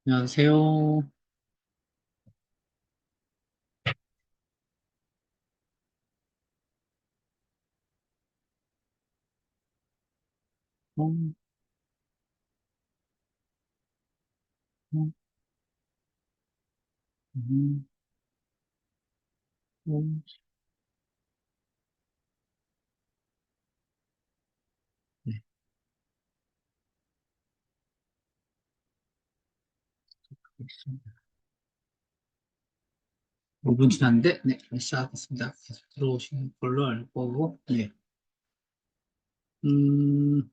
안녕하세요. 음, 음, 음, 음. 네, 알겠습니다. 5분 지났는데, 네, 시작하겠습니다. 계속 들어오시는 걸로 알고, 네. 음,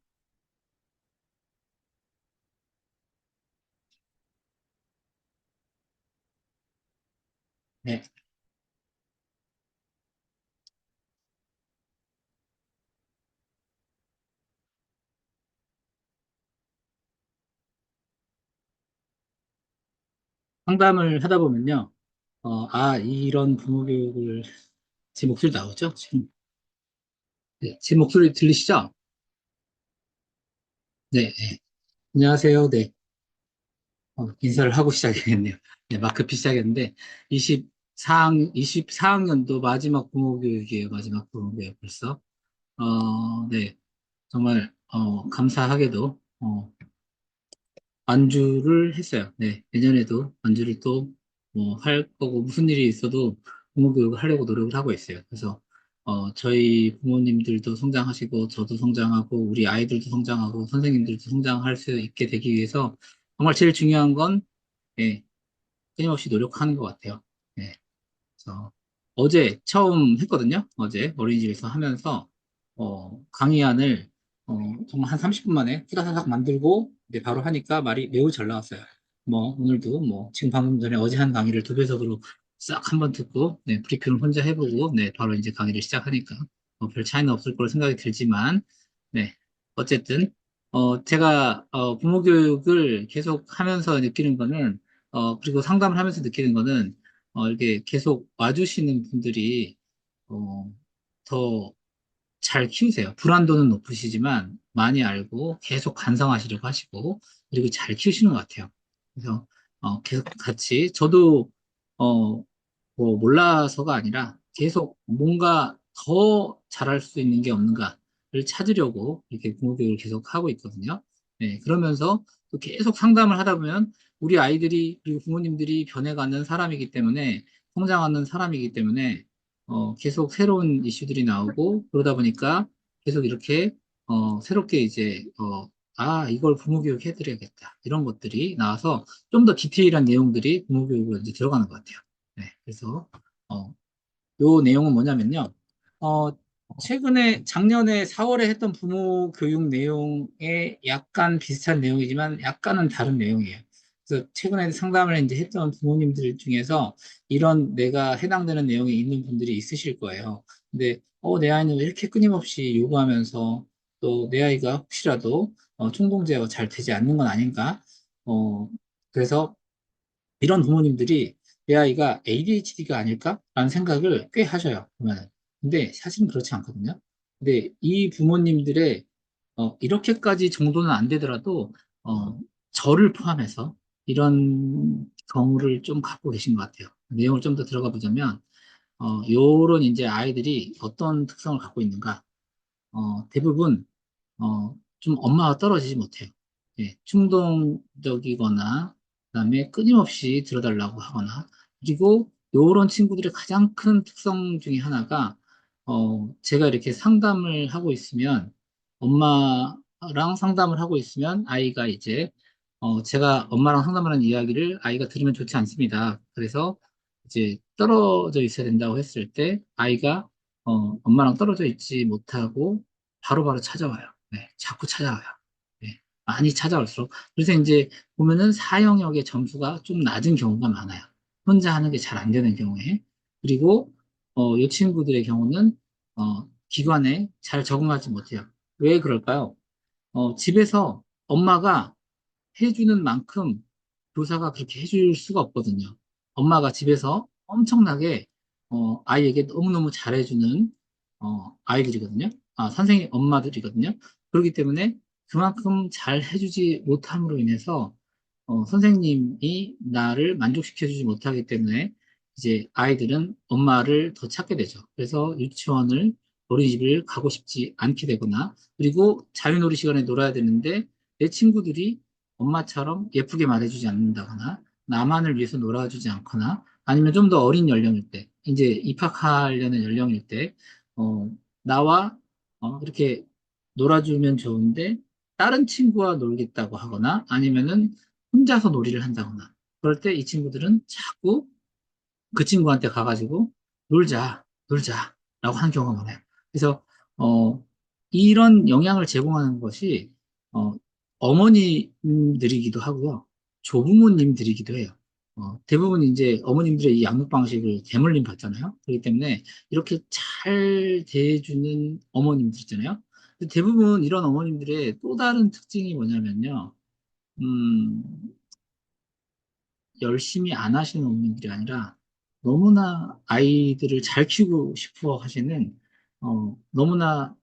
네. 상담을 하다 보면요, 이런 부모 교육을, 제 목소리 나오죠? 지금, 네, 제 목소리 들리시죠? 네, 네. 안녕하세요. 네. 인사를 하고 시작했네요. 네, 막 급히 시작했는데, 24학년도 마지막 부모 교육이에요. 마지막 부모 교육 벌써. 네. 정말 감사하게도 완주를 했어요. 네, 내년에도 완주를 또 뭐 할 거고 무슨 일이 있어도 부모 교육을 하려고 노력을 하고 있어요. 그래서 저희 부모님들도 성장하시고 저도 성장하고 우리 아이들도 성장하고 선생님들도 성장할 수 있게 되기 위해서 정말 제일 중요한 건 예, 끊임없이 노력하는 것 같아요. 네. 그래서 어제 처음 했거든요. 어제 어린이집에서 하면서 강의안을 정말 한 30분 만에 후다다닥 만들고 이제 바로 하니까 말이 매우 잘 나왔어요. 뭐 오늘도 뭐 지금 방금 전에 어제 한 강의를 두 배속으로 싹 한번 듣고 네, 브리핑을 혼자 해보고 네, 바로 이제 강의를 시작하니까 별 차이는 없을 거로 생각이 들지만 네, 어쨌든 제가 부모 교육을 계속 하면서 느끼는 거는 그리고 상담을 하면서 느끼는 거는 이렇게 계속 와주시는 분들이, 더 잘 키우세요. 불안도는 높으시지만 많이 알고 계속 반성하시려고 하시고, 그리고 잘 키우시는 것 같아요. 그래서, 계속 같이, 저도, 어, 뭐, 몰라서가 아니라 계속 뭔가 더 잘할 수 있는 게 없는가를 찾으려고 이렇게 공부교육을 계속 하고 있거든요. 네, 그러면서 또 계속 상담을 하다 보면 우리 아이들이, 그리고 부모님들이 변해가는 사람이기 때문에, 성장하는 사람이기 때문에, 계속 새로운 이슈들이 나오고, 그러다 보니까 계속 이렇게, 새롭게 이제, 이걸 부모교육 해드려야겠다. 이런 것들이 나와서 좀 더 디테일한 내용들이 부모교육으로 이제 들어가는 것 같아요. 네, 그래서, 어, 요 내용은 뭐냐면요. 어, 최근에 작년에 4월에 했던 부모 교육 내용에 약간 비슷한 내용이지만 약간은 다른 내용이에요. 그래서 최근에 상담을 이제 했던 부모님들 중에서 이런 내가 해당되는 내용이 있는 분들이 있으실 거예요. 근데 내 아이는 왜 이렇게 끊임없이 요구하면서 또 내 아이가 혹시라도 충동 제어가 잘 되지 않는 건 아닌가? 어, 그래서 이런 부모님들이 내 아이가 ADHD가 아닐까라는 생각을 꽤 하셔요. 보면은. 근데 사실은 그렇지 않거든요. 근데 이 부모님들의 이렇게까지 정도는 안 되더라도 저를 포함해서 이런 경우를 좀 갖고 계신 것 같아요. 내용을 좀 더 들어가 보자면 요런 이제 아이들이 어떤 특성을 갖고 있는가? 대부분 좀 엄마와 떨어지지 못해요. 예, 충동적이거나, 그다음에 끊임없이 들어달라고 하거나, 그리고 요런 친구들의 가장 큰 특성 중에 하나가, 제가 이렇게 상담을 하고 있으면, 엄마랑 상담을 하고 있으면, 아이가 이제, 제가 엄마랑 상담하는 이야기를 아이가 들으면 좋지 않습니다. 그래서 이제 떨어져 있어야 된다고 했을 때, 아이가, 엄마랑 떨어져 있지 못하고, 바로바로 찾아와요. 네, 자꾸 찾아와요. 네, 많이 찾아올수록. 그래서 이제 보면은 사형역의 점수가 좀 낮은 경우가 많아요. 혼자 하는 게 잘 안 되는 경우에. 그리고, 이 친구들의 경우는, 기관에 잘 적응하지 못해요. 왜 그럴까요? 집에서 엄마가 해주는 만큼 교사가 그렇게 해줄 수가 없거든요. 엄마가 집에서 엄청나게 아이에게 너무너무 잘해주는 아이들이거든요. 선생님 엄마들이거든요. 그렇기 때문에 그만큼 잘 해주지 못함으로 인해서 선생님이 나를 만족시켜주지 못하기 때문에 이제 아이들은 엄마를 더 찾게 되죠. 그래서 유치원을, 어린이집을 가고 싶지 않게 되거나, 그리고 자유놀이 시간에 놀아야 되는데 내 친구들이 엄마처럼 예쁘게 말해주지 않는다거나, 나만을 위해서 놀아주지 않거나, 아니면 좀 더 어린 연령일 때, 이제 입학하려는 연령일 때, 어, 나와 이렇게 놀아주면 좋은데, 다른 친구와 놀겠다고 하거나, 아니면은 혼자서 놀이를 한다거나, 그럴 때 이 친구들은 자꾸 그 친구한테 가가지고 놀자, 놀자, 라고 하는 경우가 많아요. 그래서, 이런 영향을 제공하는 것이, 어, 어머님들이기도 하고요. 조부모님들이기도 해요. 대부분 이제 어머님들의 이 양육 방식을 대물림 받잖아요. 그렇기 때문에 이렇게 잘 대해주는 어머님들 있잖아요. 근데 대부분 이런 어머님들의 또 다른 특징이 뭐냐면요. 음, 열심히 안 하시는 어머님들이 아니라 너무나 아이들을 잘 키우고 싶어 하시는 너무나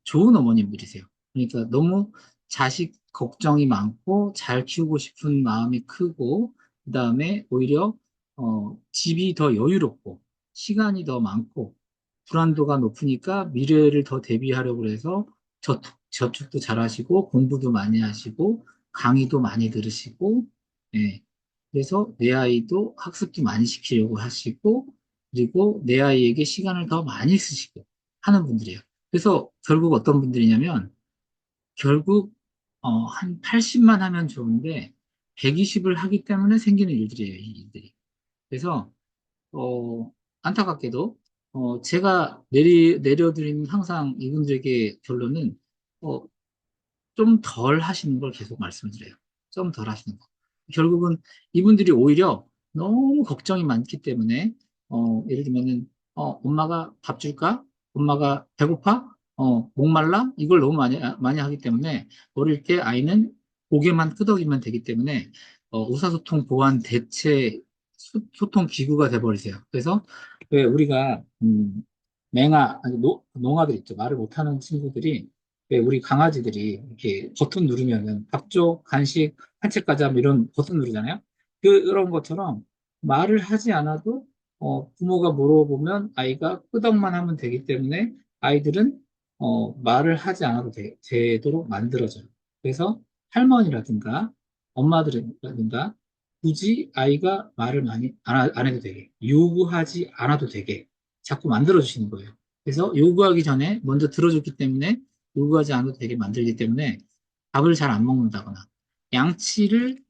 좋은 어머님들이세요. 그러니까 너무 자식 걱정이 많고 잘 키우고 싶은 마음이 크고 그다음에 오히려 집이 더 여유롭고 시간이 더 많고 불안도가 높으니까 미래를 더 대비하려고 해서 저축도 잘 하시고 공부도 많이 하시고 강의도 많이 들으시고 예, 그래서 내 아이도 학습도 많이 시키려고 하시고, 그리고 내 아이에게 시간을 더 많이 쓰시고 하는 분들이에요. 그래서 결국 어떤 분들이냐면, 결국, 한 80만 하면 좋은데, 120을 하기 때문에 생기는 일들이에요, 이 일들이. 그래서, 어, 안타깝게도, 제가 내려드리는 항상 이분들에게 결론은, 어, 좀 덜 하시는 걸 계속 말씀드려요. 좀 덜 하시는 거. 결국은 이분들이 오히려 너무 걱정이 많기 때문에, 예를 들면은, 엄마가 밥 줄까? 엄마가 배고파? 목말라? 이걸 너무 많이 하기 때문에, 어릴 때 아이는 고개만 끄덕이면 되기 때문에, 의사소통 보완 대체 소통 기구가 돼버리세요. 그래서, 왜 우리가, 아니, 농아들 있죠. 말을 못하는 친구들이 왜 우리 강아지들이 이렇게 버튼 누르면은 밥 줘, 간식, 산책 가자, 뭐 이런 버튼 누르잖아요. 그런 것처럼 말을 하지 않아도 부모가 물어보면 아이가 끄덕만 하면 되기 때문에 아이들은 말을 하지 않아도 되도록 만들어져요. 그래서 할머니라든가 엄마들이라든가 굳이 아이가 말을 많이 안 해도 되게 요구하지 않아도 되게 자꾸 만들어 주시는 거예요. 그래서 요구하기 전에 먼저 들어줬기 때문에 요구하지 않아도 되게 만들기 때문에 밥을 잘 안 먹는다거나 양치를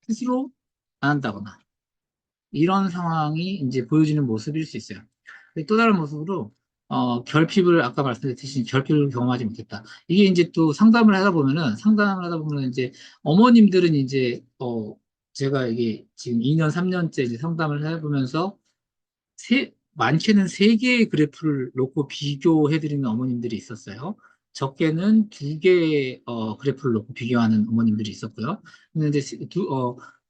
스스로 안 한다거나 이런 상황이 이제 보여지는 모습일 수 있어요. 또 다른 모습으로 결핍을 아까 말씀드렸듯이 결핍을 경험하지 못했다. 이게 이제 또 상담을 하다 보면은 이제 어머님들은 이제 제가 이게 지금 2년 3년째 이제 상담을 해보면서 많게는 세 개의 그래프를 놓고 비교해드리는 어머님들이 있었어요. 적게는 두 개의 그래프를 놓고 비교하는 어머님들이 있었고요. 근데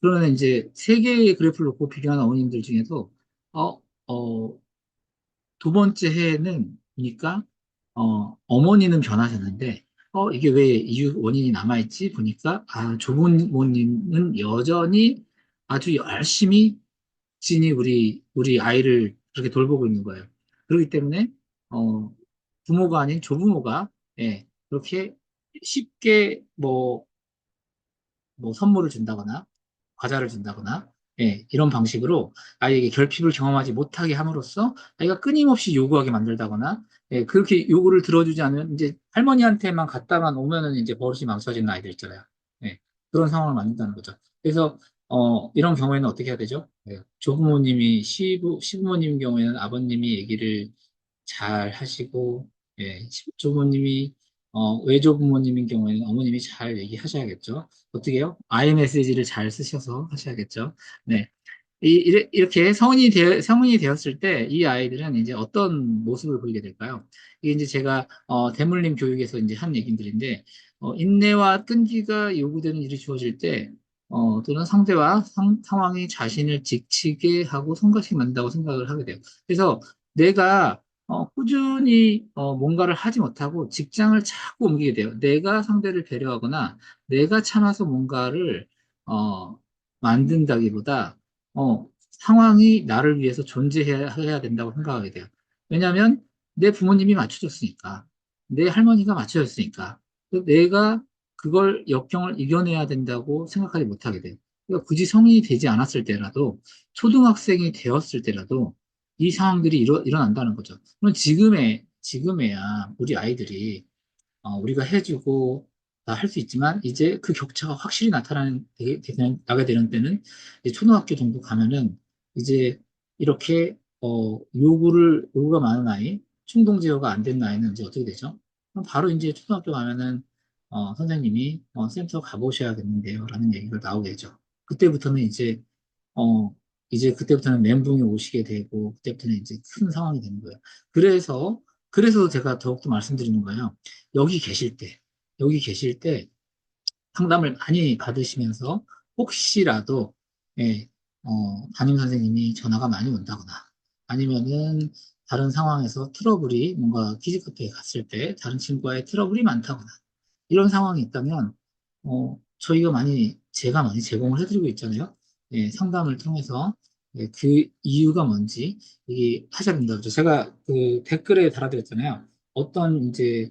그러면 이제 세 개의 그래프를 놓고 비교하는 어머님들 중에도 어, 어, 두 번째 해에는 보니까 어머니는 변하셨는데 이게 왜 이유 원인이 남아있지 보니까 조부모님은 여전히 아주 열심히 진이 우리 아이를 그렇게 돌보고 있는 거예요. 그렇기 때문에, 부모가 아닌 조부모가, 예, 그렇게 쉽게 뭐 선물을 준다거나, 과자를 준다거나, 예, 이런 방식으로 아이에게 결핍을 경험하지 못하게 함으로써 아이가 끊임없이 요구하게 만들다거나, 예, 그렇게 요구를 들어주지 않으면 이제 할머니한테만 갔다만 오면은 이제 버릇이 망쳐지는 아이들 있잖아요. 예, 그런 상황을 만든다는 거죠. 그래서, 이런 경우에는 어떻게 해야 되죠? 예, 시부모님 경우에는 아버님이 얘기를 잘 하시고, 예, 조부모님이, 외조부모님인 경우에는 어머님이 잘 얘기하셔야겠죠. 어떻게 해요? iMessage를 잘 쓰셔서 하셔야겠죠. 네. 이렇게 성인이 되었을 때 이 아이들은 이제 어떤 모습을 보이게 될까요? 이게 이제 제가, 대물림 교육에서 이제 한 얘기들인데, 인내와 끈기가 요구되는 일이 주어질 때, 또는 상황이 자신을 지치게 하고 성가시게 만든다고 생각을 하게 돼요. 그래서 내가 꾸준히 뭔가를 하지 못하고 직장을 자꾸 옮기게 돼요. 내가 상대를 배려하거나 내가 참아서 뭔가를 어, 만든다기보다 상황이 나를 위해서 존재해야 된다고 생각하게 돼요. 왜냐하면 내 부모님이 맞춰줬으니까, 내 할머니가 맞춰줬으니까, 내가 그걸 역경을 이겨내야 된다고 생각하지 못하게 돼요. 그러니까 굳이 성인이 되지 않았을 때라도 초등학생이 되었을 때라도 이 상황들이 일어난다는 거죠. 그럼 지금에야 우리 아이들이 우리가 해주고 다 할 수 있지만 이제 그 격차가 확실히 나게 되는 때는 이제 초등학교 정도 가면은 이제 이렇게 요구가 많은 아이, 충동 제어가 안 되는 아이는 이제 어떻게 되죠? 그럼 바로 이제 초등학교 가면은 선생님이 센터 가보셔야겠는데요 라는 얘기가 나오게 되죠. 그때부터는 어, 이제 그때부터는 멘붕이 오시게 되고, 그때부터는 이제 큰 상황이 되는 거예요. 그래서 제가 더욱더 말씀드리는 거예요. 여기 계실 때, 여기 계실 때 상담을 많이 받으시면서 혹시라도, 예, 담임 선생님이 전화가 많이 온다거나, 아니면은 다른 상황에서 트러블이 뭔가 키즈카페에 갔을 때 다른 친구와의 트러블이 많다거나, 이런 상황이 있다면, 제가 많이 제공을 해드리고 있잖아요. 예, 상담을 통해서 그 이유가 뭔지 이게 하셔야 된다고 그러죠. 제가 그 댓글에 달아드렸잖아요. 어떤 이제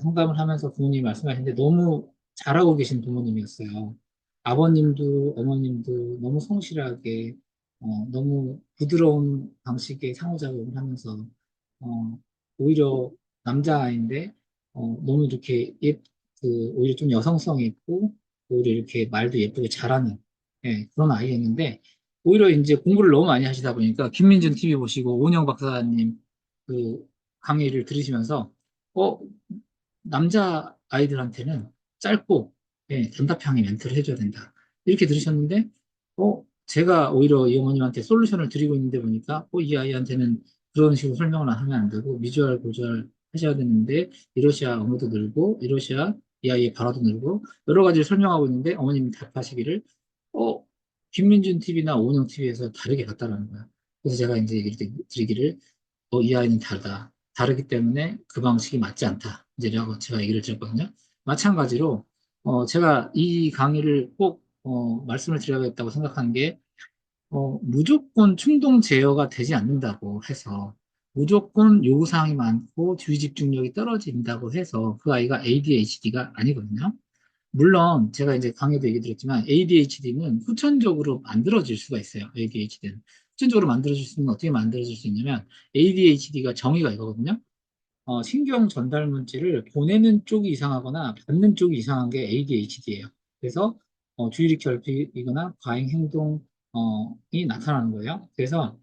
상담을 하면서 부모님이 말씀하시는데 너무 잘하고 계신 부모님이었어요. 아버님도 어머님도 너무 성실하게 너무 부드러운 방식의 상호작용을 하면서 어, 오히려 남자아이인데 너무 이렇게 오히려 좀 여성성이 있고 오히려 이렇게 말도 예쁘게 잘하는 그런 아이였는데 오히려 이제 공부를 너무 많이 하시다 보니까 김민준 TV 보시고 오은영 박사님 그 강의를 들으시면서 어 남자 아이들한테는 짧고 단답형의 멘트를 해줘야 된다. 이렇게 들으셨는데, 제가 오히려 이 어머님한테 솔루션을 드리고 있는데 보니까, 이 아이한테는 그런 식으로 설명을 하면 안 되고, 미주알, 고주알 하셔야 되는데, 이러셔야 언어도 늘고, 이러셔야 이 아이의 발화도 늘고, 여러 가지를 설명하고 있는데, 어머님이 답하시기를, 어, 김민준 TV나 오은영 TV에서 다르게 봤다라는 거야. 그래서 제가 이제 얘기를 드리기를, 이 아이는 다르다. 다르기 때문에 그 방식이 맞지 않다. 이제라고 제가 얘기를 드렸거든요. 마찬가지로, 제가 이 강의를 꼭, 말씀을 드려야겠다고 생각한 게, 무조건 충동 제어가 되지 않는다고 해서, 무조건 요구사항이 많고 주의 집중력이 떨어진다고 해서 그 아이가 ADHD가 아니거든요. 물론 제가 이제 강의도 얘기 드렸지만 ADHD는 후천적으로 만들어질 수가 있어요. ADHD는. 후천적으로 만들어질 수 있는 어떻게 만들어질 수 있냐면 ADHD가 정의가 이거거든요. 신경 전달 물질을 보내는 쪽이 이상하거나 받는 쪽이 이상한 게 ADHD예요. 그래서 주의력 결핍이거나 과잉 행동이 나타나는 거예요. 그래서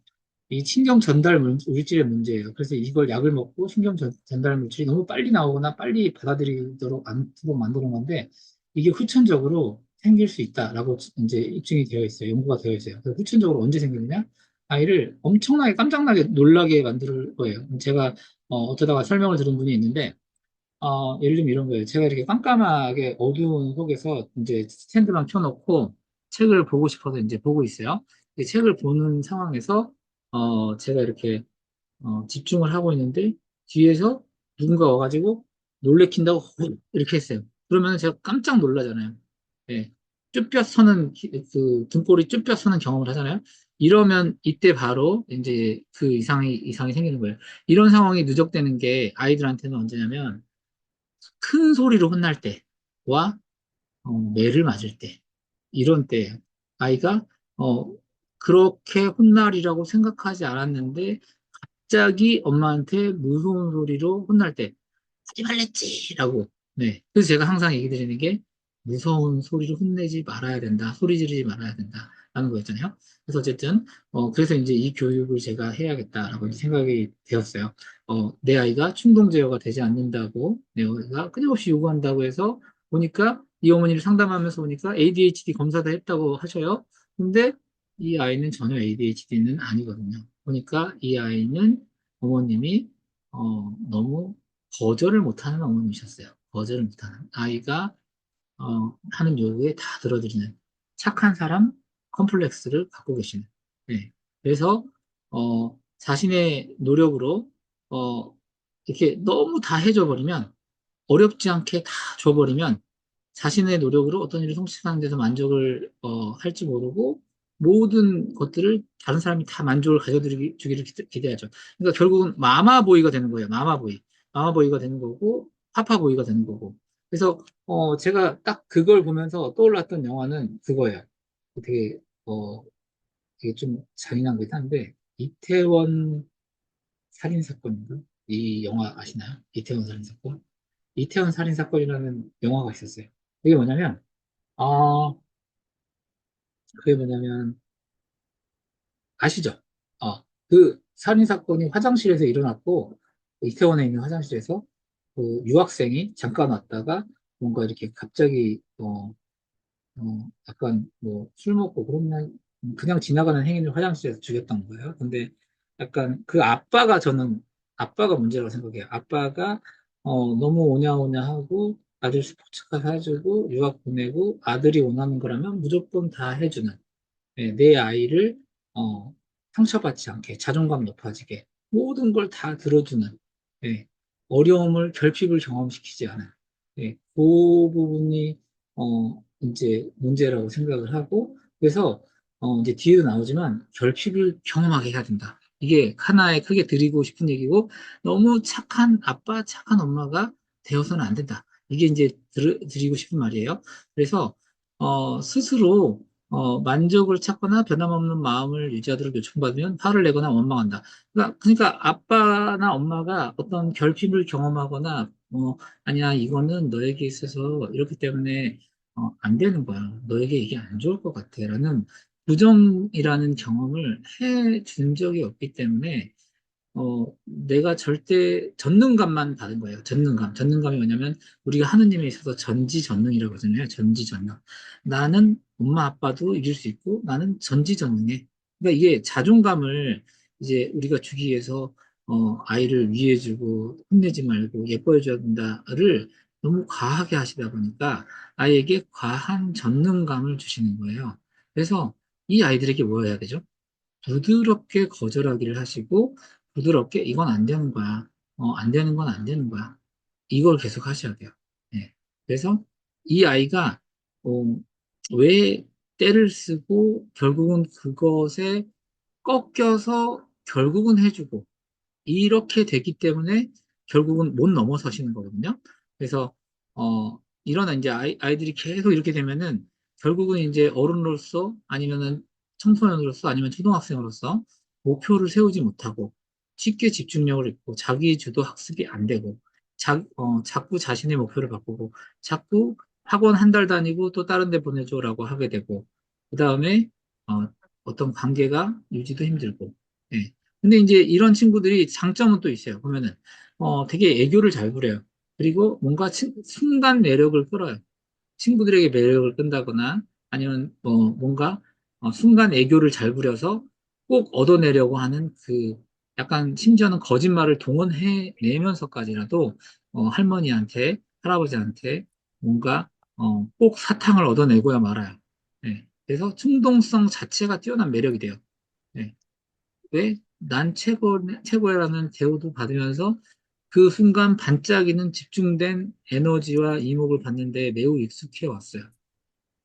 이 신경 전달 물질의 문제예요. 그래서 이걸 약을 먹고 신경 전달 물질이 너무 빨리 나오거나 빨리 받아들이도록 않도록 만드는 건데 이게 후천적으로 생길 수 있다라고 이제 입증이 되어 있어요. 연구가 되어 있어요. 그래서 후천적으로 언제 생기느냐? 아이를 엄청나게 깜짝나게 놀라게 만들 거예요. 제가 어쩌다가 설명을 들은 분이 있는데 예를 들면 이런 거예요. 제가 이렇게 깜깜하게 어두운 속에서 이제 스탠드만 켜놓고 책을 보고 싶어서 이제 보고 있어요. 이 책을 보는 상황에서 제가 이렇게 집중을 하고 있는데 뒤에서 누군가 와가지고 놀래킨다고 이렇게 했어요. 그러면 제가 깜짝 놀라잖아요. 예. 쭈뼛 서는 그 등골이 쭈뼛 서는 경험을 하잖아요. 이러면 이때 바로 이제 그 이상이 생기는 거예요. 이런 상황이 누적되는 게 아이들한테는 언제냐면 큰 소리로 혼날 때와 매를 맞을 때 이런 때 아이가 어, 그렇게 혼날이라고 생각하지 않았는데 갑자기 엄마한테 무서운 소리로 혼날 때 하지 말랬지! 라고. 네. 그래서 제가 항상 얘기 드리는 게 무서운 소리로 혼내지 말아야 된다. 소리 지르지 말아야 된다. 라는 거였잖아요. 그래서 어쨌든, 그래서 이제 이 교육을 제가 해야겠다라고 이제 생각이 되었어요. 내 아이가 충동 제어가 되지 않는다고 내가 끊임없이 요구한다고 해서 보니까 이 어머니를 상담하면서 보니까 ADHD 검사도 했다고 하셔요. 근데 이 아이는 전혀 ADHD는 아니거든요. 보니까 이 아이는 어머님이 너무 거절을 못하는 어머니셨어요. 거절을 못하는 아이가 하는 요구에 다 들어드리는 착한 사람 컴플렉스를 갖고 계시는. 네. 그래서 자신의 노력으로 어, 이렇게 너무 다 해줘 버리면, 어렵지 않게 다 줘버리면, 자신의 노력으로 어떤 일을 성취하는 데서 만족을, 할지 모르고, 모든 것들을 다른 사람이 다 만족을 가져주기를 기대하죠. 그러니까 결국은 마마보이가 되는 거예요. 마마보이. 마마보이가 되는 거고, 파파보이가 되는 거고. 그래서, 제가 딱 그걸 보면서 떠올랐던 영화는 그거예요. 되게, 되게 좀 잔인한 거긴 한데, 이태원 살인사건인가? 이 영화 아시나요? 이태원 살인사건? 이태원 살인사건이라는 영화가 있었어요. 그게 뭐냐면, 어, 그게 뭐냐면, 아시죠? 그 살인사건이 화장실에서 일어났고, 이태원에 있는 화장실에서 그 유학생이 잠깐 왔다가 뭔가 이렇게 갑자기, 약간 뭐 술 먹고 그러면 그냥 지나가는 행인을 화장실에서 죽였던 거예요. 근데 약간 그 아빠가 문제라고 생각해요. 아빠가 너무 오냐오냐 하고 아들 스포츠카 사주고 유학 보내고 아들이 원하는 거라면 무조건 다 해주는, 내 아이를 상처받지 않게 자존감 높아지게 모든 걸 다 들어주는, 예, 어려움을 결핍을 경험시키지 않은, 그 부분이 이제 문제라고 생각을 하고, 그래서 이제 뒤에도 나오지만 결핍을 경험하게 해야 된다. 이게 하나의 크게 드리고 싶은 얘기고, 너무 착한 아빠, 착한 엄마가 되어서는 안 된다. 이게 이제 드리고 싶은 말이에요. 그래서 스스로 만족을 찾거나 변함없는 마음을 유지하도록 요청받으면 화를 내거나 원망한다. 그러니까 아빠나 엄마가 어떤 결핍을 경험하거나, 아니야, 이거는 너에게 있어서 이렇기 때문에, 안 되는 거야. 너에게 이게 안 좋을 것 같아. 라는 부정이라는 경험을 해 준 적이 없기 때문에, 내가 절대 전능감만 받은 거예요. 전능감. 전능감이 뭐냐면 우리가 하느님에 있어서 전지전능이라고 하잖아요. 전지전능. 나는 엄마 아빠도 이길 수 있고 나는 전지전능해. 그러니까 이게 자존감을 이제 우리가 주기 위해서 아이를 위해주고 혼내지 말고 예뻐해줘야 된다를 너무 과하게 하시다 보니까 아이에게 과한 전능감을 주시는 거예요. 그래서 이 아이들에게 뭐 해야 되죠? 부드럽게 거절하기를 하시고, 부드럽게 이건 안 되는 거야. 안 되는 건 안 되는 거야. 이걸 계속 하셔야 돼요. 네. 그래서 이 아이가, 어, 왜 때를 쓰고, 결국은 그것에 꺾여서 결국은 해주고, 이렇게 되기 때문에 결국은 못 넘어서시는 거거든요. 그래서 이런 이제 아이들이 계속 이렇게 되면은 결국은 이제 어른으로서 아니면은 청소년으로서 아니면 초등학생으로서 목표를 세우지 못하고 쉽게 집중력을 잃고 자기 주도 학습이 안 되고 자꾸 자신의 목표를 바꾸고 자꾸 학원 한 달 다니고 또 다른 데 보내줘라고 하게 되고 그 다음에 어떤 관계가 유지도 힘들고, 예. 근데 이제 이런 친구들이 장점은 또 있어요. 보면은, 되게 애교를 잘 부려요. 그리고 뭔가 순간 매력을 끌어요. 친구들에게 매력을 끈다거나 아니면 뭔가 순간 애교를 잘 부려서 꼭 얻어내려고 하는 그 약간 심지어는 거짓말을 동원해 내면서까지라도 할머니한테 할아버지한테 뭔가 꼭 사탕을 얻어내고야 말아요. 네. 그래서 충동성 자체가 뛰어난 매력이 돼요. 네. 왜? 난 최고야라는 대우도 받으면서 그 순간 반짝이는 집중된 에너지와 이목을 받는데 매우 익숙해 왔어요.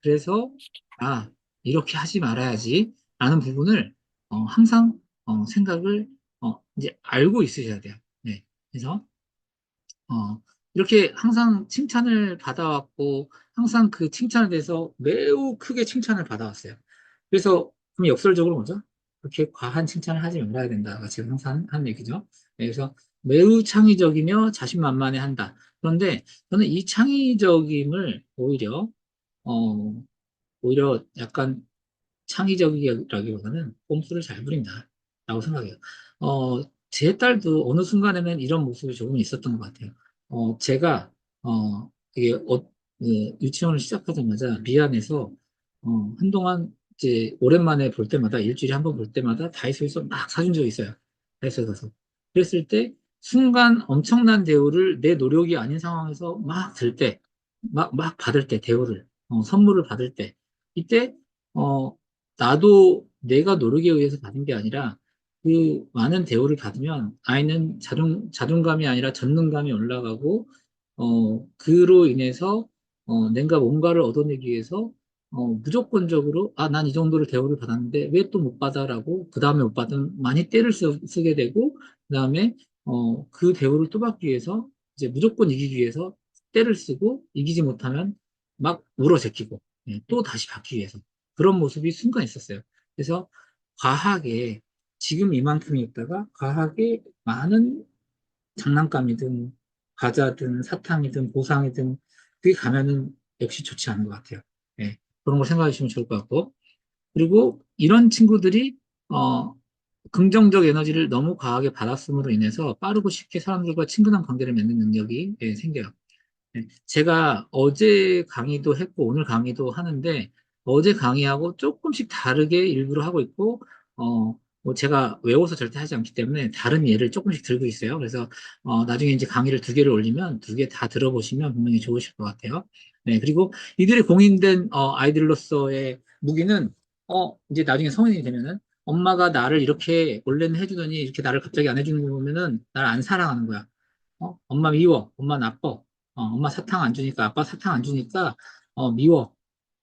그래서, 아, 이렇게 하지 말아야지. 라는 부분을, 항상, 생각을, 이제 알고 있으셔야 돼요. 네. 그래서, 어, 이렇게 항상 칭찬을 받아왔고, 항상 그 칭찬에 대해서 매우 크게 칭찬을 받아왔어요. 그래서, 그럼 역설적으로 뭐죠? 그렇게 과한 칭찬을 하지 말아야 된다가 지금 항상 하는 얘기죠. 네, 그래서 매우 창의적이며 자신만만해 한다. 그런데 저는 이 창의적임을 어, 오히려 약간 창의적이라기보다는 꼼수를 잘 부린다. 라고 생각해요. 제 딸도 어느 순간에는 이런 모습이 조금 있었던 것 같아요. 제가, 이게, 유치원을 시작하자마자 미안해서, 한동안 이제 오랜만에 볼 때마다, 일주일에 한 번 볼 때마다 다이소에서 막 사준 적이 있어요. 다이소에 가서. 그랬을 때, 순간 엄청난 대우를 내 노력이 아닌 상황에서 막 들 때, 막 받을 때, 대우를, 선물을 받을 때, 이때, 어, 나도 내가 노력에 의해서 받은 게 아니라 그 많은 대우를 받으면 아이는 자존감이 아니라 전능감이 올라가고, 그로 인해서, 내가 뭔가를 얻어내기 위해서, 무조건적으로, 아, 난 이 정도를 대우를 받았는데 왜 또 못 받아라고, 그 다음에 못 받으면 많이 떼를 쓰게 되고, 그 다음에, 그 대우를 또 받기 위해서, 이제 무조건 이기기 위해서 떼를 쓰고, 이기지 못하면 막 울어 제끼고, 예, 또 다시 받기 위해서. 그런 모습이 순간 있었어요. 그래서 과하게 지금 이만큼이었다가 과하게 많은 장난감이든 과자든 사탕이든 보상이든 그게 가면은 역시 좋지 않은 것 같아요. 예, 그런 걸 생각해 주시면 좋을 것 같고. 그리고 이런 친구들이 어, 긍정적 에너지를 너무 과하게 받았음으로 인해서 빠르고 쉽게 사람들과 친근한 관계를 맺는 능력이 생겨요. 네, 제가 어제 강의도 했고 오늘 강의도 하는데 어제 강의하고 조금씩 다르게 일부러 하고 있고 뭐 제가 외워서 절대 하지 않기 때문에 다른 예를 조금씩 들고 있어요. 그래서 나중에 이제 강의를 두 개를 올리면 두 개 다 들어보시면 분명히 좋으실 것 같아요. 네, 그리고 이들이 공인된 아이들로서의 무기는 이제 나중에 성인이 되면은 엄마가 나를 이렇게 원래는 해주더니 이렇게 나를 갑자기 안 해주는 거 보면은 나를 안 사랑하는 거야. 엄마 미워, 엄마 나빠, 엄마 사탕 안 주니까, 아빠 사탕 안 주니까, 미워.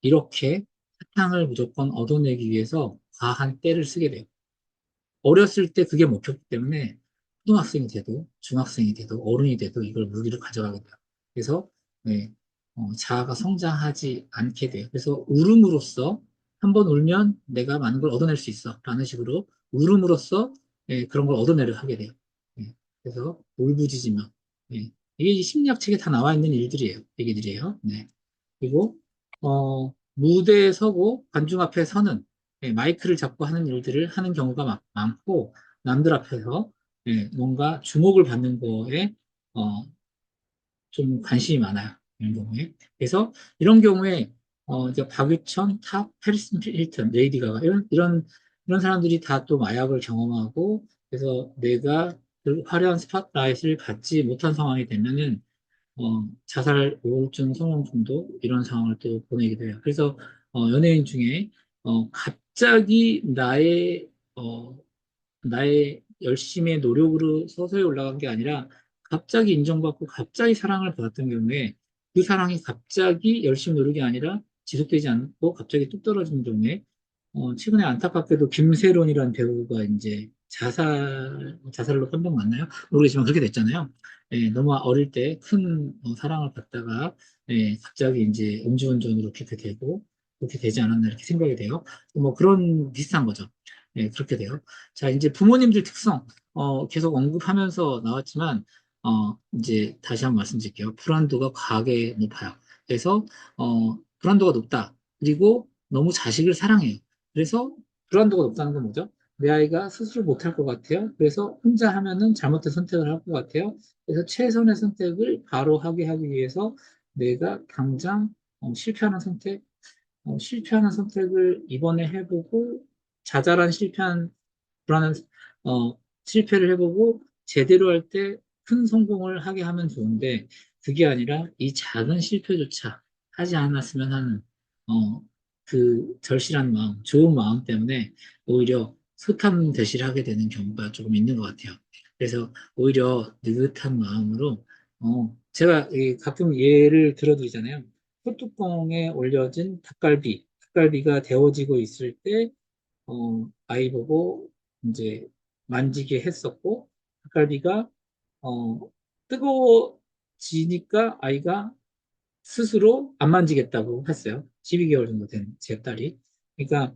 이렇게 사탕을 무조건 얻어내기 위해서 과한 때를 쓰게 돼요. 어렸을 때 그게 목표이기 때문에 초등학생이 돼도, 중학생이 돼도, 어른이 돼도 이걸 무기를 가져가게 돼요. 그래서, 네, 자아가 성장하지 않게 돼요. 그래서 울음으로써, 한 번 울면 내가 많은 걸 얻어낼 수 있어. 라는 식으로 울음으로써 그런 걸 얻어내려 하게 돼요. 네, 그래서 울부짖으며, 네, 이게 이 심리학 책에 다 나와 있는 일들이에요. 얘기들이에요. 네. 그리고 무대에 서고 관중 앞에 서는 마이크를 잡고 하는 일들을 하는 경우가 많고 남들 앞에서 뭔가 주목을 받는 거에 어, 좀 관심이 많아요. 이런 경우에. 그래서 이런 경우에 이제 박유천, 탑, 페리스 힐튼, 레이디 가가 이런 사람들이 다 또 마약을 경험하고 그래서 내가 그 화려한 스팟라이트를 받지 못한 상황이 되면은 자살, 우울증, 성형 중독 이런 상황을 또 보내기도 해요. 그래서 연예인 중에 갑자기 나의 열심의 노력으로 서서히 올라간 게 아니라 갑자기 인정받고 갑자기 사랑을 받았던 경우에 그 사랑이 갑자기 열심히 노력이 아니라 지속되지 않고 갑자기 뚝 떨어지는 경우에 최근에 안타깝게도 김세론이라는 배우가 이제 자살로 판명 났나요? 모르겠지만 그렇게 됐잖아요. 너무 어릴 때 큰 사랑을 받다가 갑자기 이제 음주운전으로 그렇게 되고 그렇게 되지 않았나 이렇게 생각이 돼요. 뭐 그런 비슷한 거죠. 그렇게 돼요. 자, 이제 부모님들 특성, 계속 언급하면서 나왔지만, 이제 다시 한번 말씀드릴게요. 불안도가 과하게 높아요. 그래서, 불안도가 높다. 그리고 너무 자식을 사랑해요. 그래서 불안도가 높다는 건 뭐죠? 내 아이가 스스로 못할 것 같아요. 그래서 혼자 하면은 잘못된 선택을 할 것 같아요. 그래서 최선의 선택을 바로 하게 하기 위해서 내가 당장 실패하는 선택을 이번에 해보고 자잘한 불안한 실패를 해보고 제대로 할 때 큰 성공을 하게 하면 좋은데 그게 아니라 이 작은 실패조차 하지 않았으면 하는 그 절실한 마음, 좋은 마음 때문에 오히려 소탐대실을 하게 되는 경우가 조금 있는 것 같아요. 그래서 오히려 느긋한 마음으로 제가 가끔 예를 들어드리잖아요. 소뚜껑에 올려진 닭갈비가 데워지고 있을 때 아이 보고 이제 만지게 했었고, 닭갈비가, 뜨거워지니까 아이가 스스로 안 만지겠다고 했어요. 12개월 정도 된 제 딸이. 그러니까,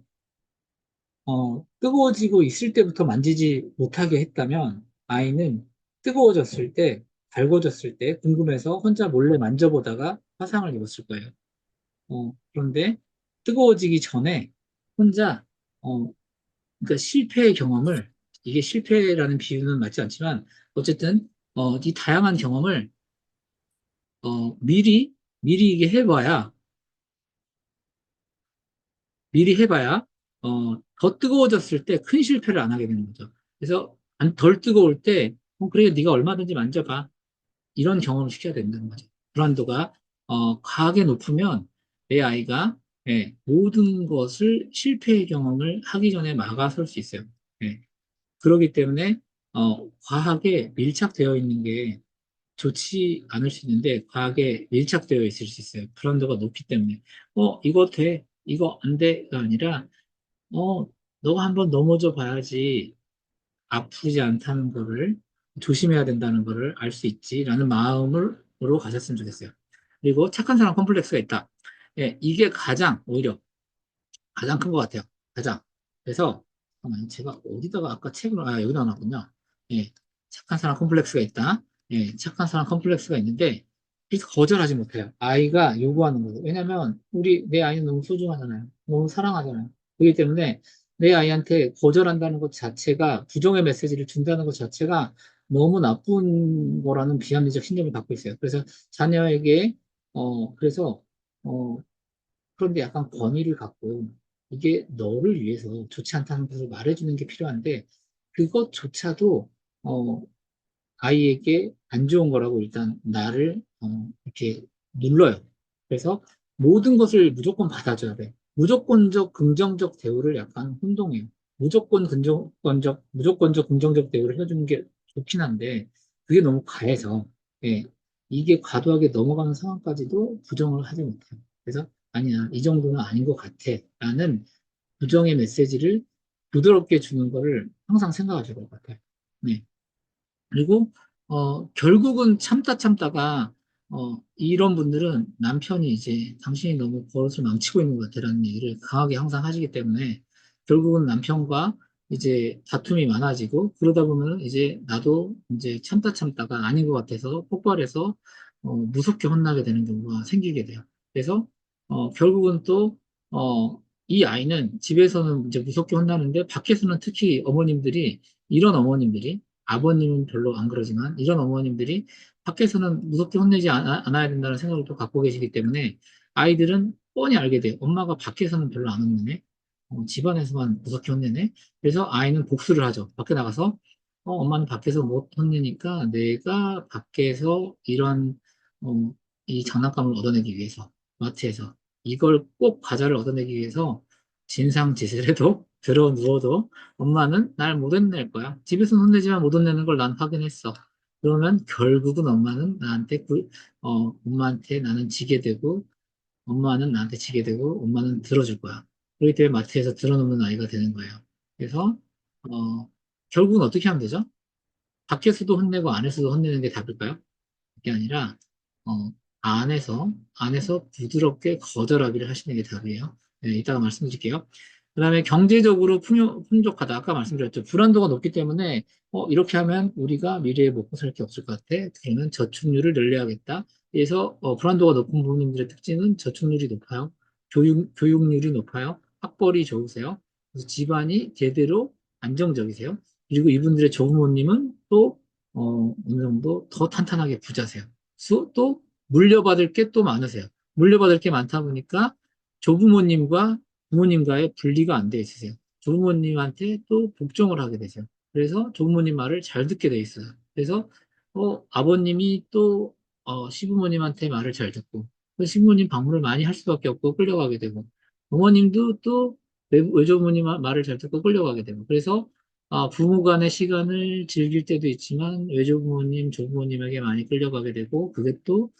뜨거워지고 있을 때부터 만지지 못하게 했다면, 아이는 뜨거워졌을 때, 달궈졌을 때, 궁금해서 혼자 몰래 만져보다가 화상을 입었을 거예요. 그런데 뜨거워지기 전에 혼자, 어, 그러니까 실패의 경험을 이게 실패라는 비유는 맞지 않지만 어쨌든 이 다양한 경험을 미리 이게 해봐야 더 뜨거워졌을 때 큰 실패를 안 하게 되는 거죠. 그래서 덜 뜨거울 때 그래 네가 얼마든지 만져봐 이런 경험을 시켜야 된다는 거죠. 불안도가 과하게 높으면 내 아이가 모든 것을 실패의 경험을 하기 전에 막아설 수 있어요. 예. 그렇기 때문에, 과학에 밀착되어 있는 게 좋지 않을 수 있는데, 과학에 밀착되어 있을 수 있어요. 불안도가 높기 때문에. 이거 돼. 이거 안 돼가 아니라, 너가 한번 넘어져 봐야지 아프지 않다는 거를, 조심해야 된다는 거를 알 수 있지라는 마음으로 가셨으면 좋겠어요. 그리고 착한 사람 컴플렉스가 있다. 예, 이게 가장 큰 것 같아요. 가장. 그래서, 잠깐만요. 제가 어디다가 아까 책을, 여기다 놨군요. 예, 착한 사람 컴플렉스가 있다. 예, 착한 사람 컴플렉스가 있는데, 그래서 거절하지 못해요. 아이가 요구하는 거예요. 왜냐면, 내 아이는 너무 소중하잖아요. 너무 사랑하잖아요. 그렇기 때문에, 내 아이한테 거절한다는 것 자체가, 부정의 메시지를 준다는 것 자체가 너무 나쁜 거라는 비합리적 신념을 갖고 있어요. 그래서 자녀에게, 그래서, 어, 그런데 약간 권위를 갖고 이게 너를 위해서 좋지 않다는 것을 말해주는 게 필요한데 그것조차도 어, 아이에게 안 좋은 거라고 일단 나를 이렇게 눌러요. 그래서 모든 것을 무조건 받아줘야 돼. 무조건적 긍정적 대우를 약간 혼동해요. 무조건적 긍정적 대우를 해주는 게 좋긴 한데 그게 너무 과해서 예, 이게 과도하게 넘어가는 상황까지도 부정을 하지 못해요. 그래서 아니야, 이 정도는 아닌 것 같아. 라는 부정의 메시지를 부드럽게 주는 거를 항상 생각하실 것 같아요. 네. 그리고 결국은 참다가 이런 분들은 남편이 이제 당신이 너무 버릇을 망치고 있는 것 같아라는 얘기를 강하게 항상 하시기 때문에 결국은 남편과 이제 다툼이 많아지고 그러다 보면 이제 나도 이제 참다가 아닌 것 같아서 폭발해서 무섭게 혼나게 되는 경우가 생기게 돼요. 그래서 결국은 또 이 아이는 집에서는 이제 무섭게 혼나는데 밖에서는 특히 이런 어머님들이 아버님은 별로 안 그러지만 이런 어머님들이 밖에서는 무섭게 혼내지 않아야 된다는 생각을 또 갖고 계시기 때문에 아이들은 뻔히 알게 돼요. 엄마가 밖에서는 별로 안 혼내네. 집안에서만 무섭게 혼내네. 그래서 아이는 복수를 하죠. 밖에 나가서 엄마는 밖에서 못 혼내니까 내가 밖에서 어, 이 장난감을 얻어내기 위해서 마트에서 이걸 꼭 과자를 얻어내기 위해서 진상짓을 해도 들어 누워도 엄마는 날 못 혼낼 거야. 집에서는 혼내지만 못 혼내는 걸 난 확인했어. 그러면 결국은 엄마한테 나는 지게 되고, 엄마는 나한테 지게 되고, 엄마는 들어줄 거야. 그렇기 때문에 마트에서 들어놓는 아이가 되는 거예요. 그래서, 결국은 어떻게 하면 되죠? 밖에서도 혼내고 안에서도 혼내는 게 답일까요? 그게 아니라 안에서 부드럽게 거절하기를 하시는 게 답이에요. 네, 이따가 말씀드릴게요. 그다음에 경제적으로 풍족하다. 아까 말씀드렸죠. 불안도가 높기 때문에 이렇게 하면 우리가 미래에 먹고 살 게 없을 것 같아. 그러면 저축률을 늘려야겠다. 그래서 불안도가 높은 부모님들의 특징은 저축률이 높아요. 교육률이 높아요. 학벌이 좋으세요. 그래서 집안이 제대로 안정적이세요. 그리고 이분들의 조부모님은 또 어느 정도 더 탄탄하게 부자세요. 또 물려받을 게 또 많으세요. 물려받을 게 많다 보니까 조부모님과 부모님과의 분리가 안 돼 있으세요. 조부모님한테 또 복종을 하게 되세요. 그래서 조부모님 말을 잘 듣게 돼 있어요. 그래서 아버님이 또 시부모님한테 말을 잘 듣고 그 시부모님 방문을 많이 할 수밖에 없고 끌려가게 되고 어머님도 또 외조부모님 말을 잘 듣고 끌려가게 되고 그래서 부모 간의 시간을 즐길 때도 있지만 외조부모님, 조부모님에게 많이 끌려가게 되고 그게 또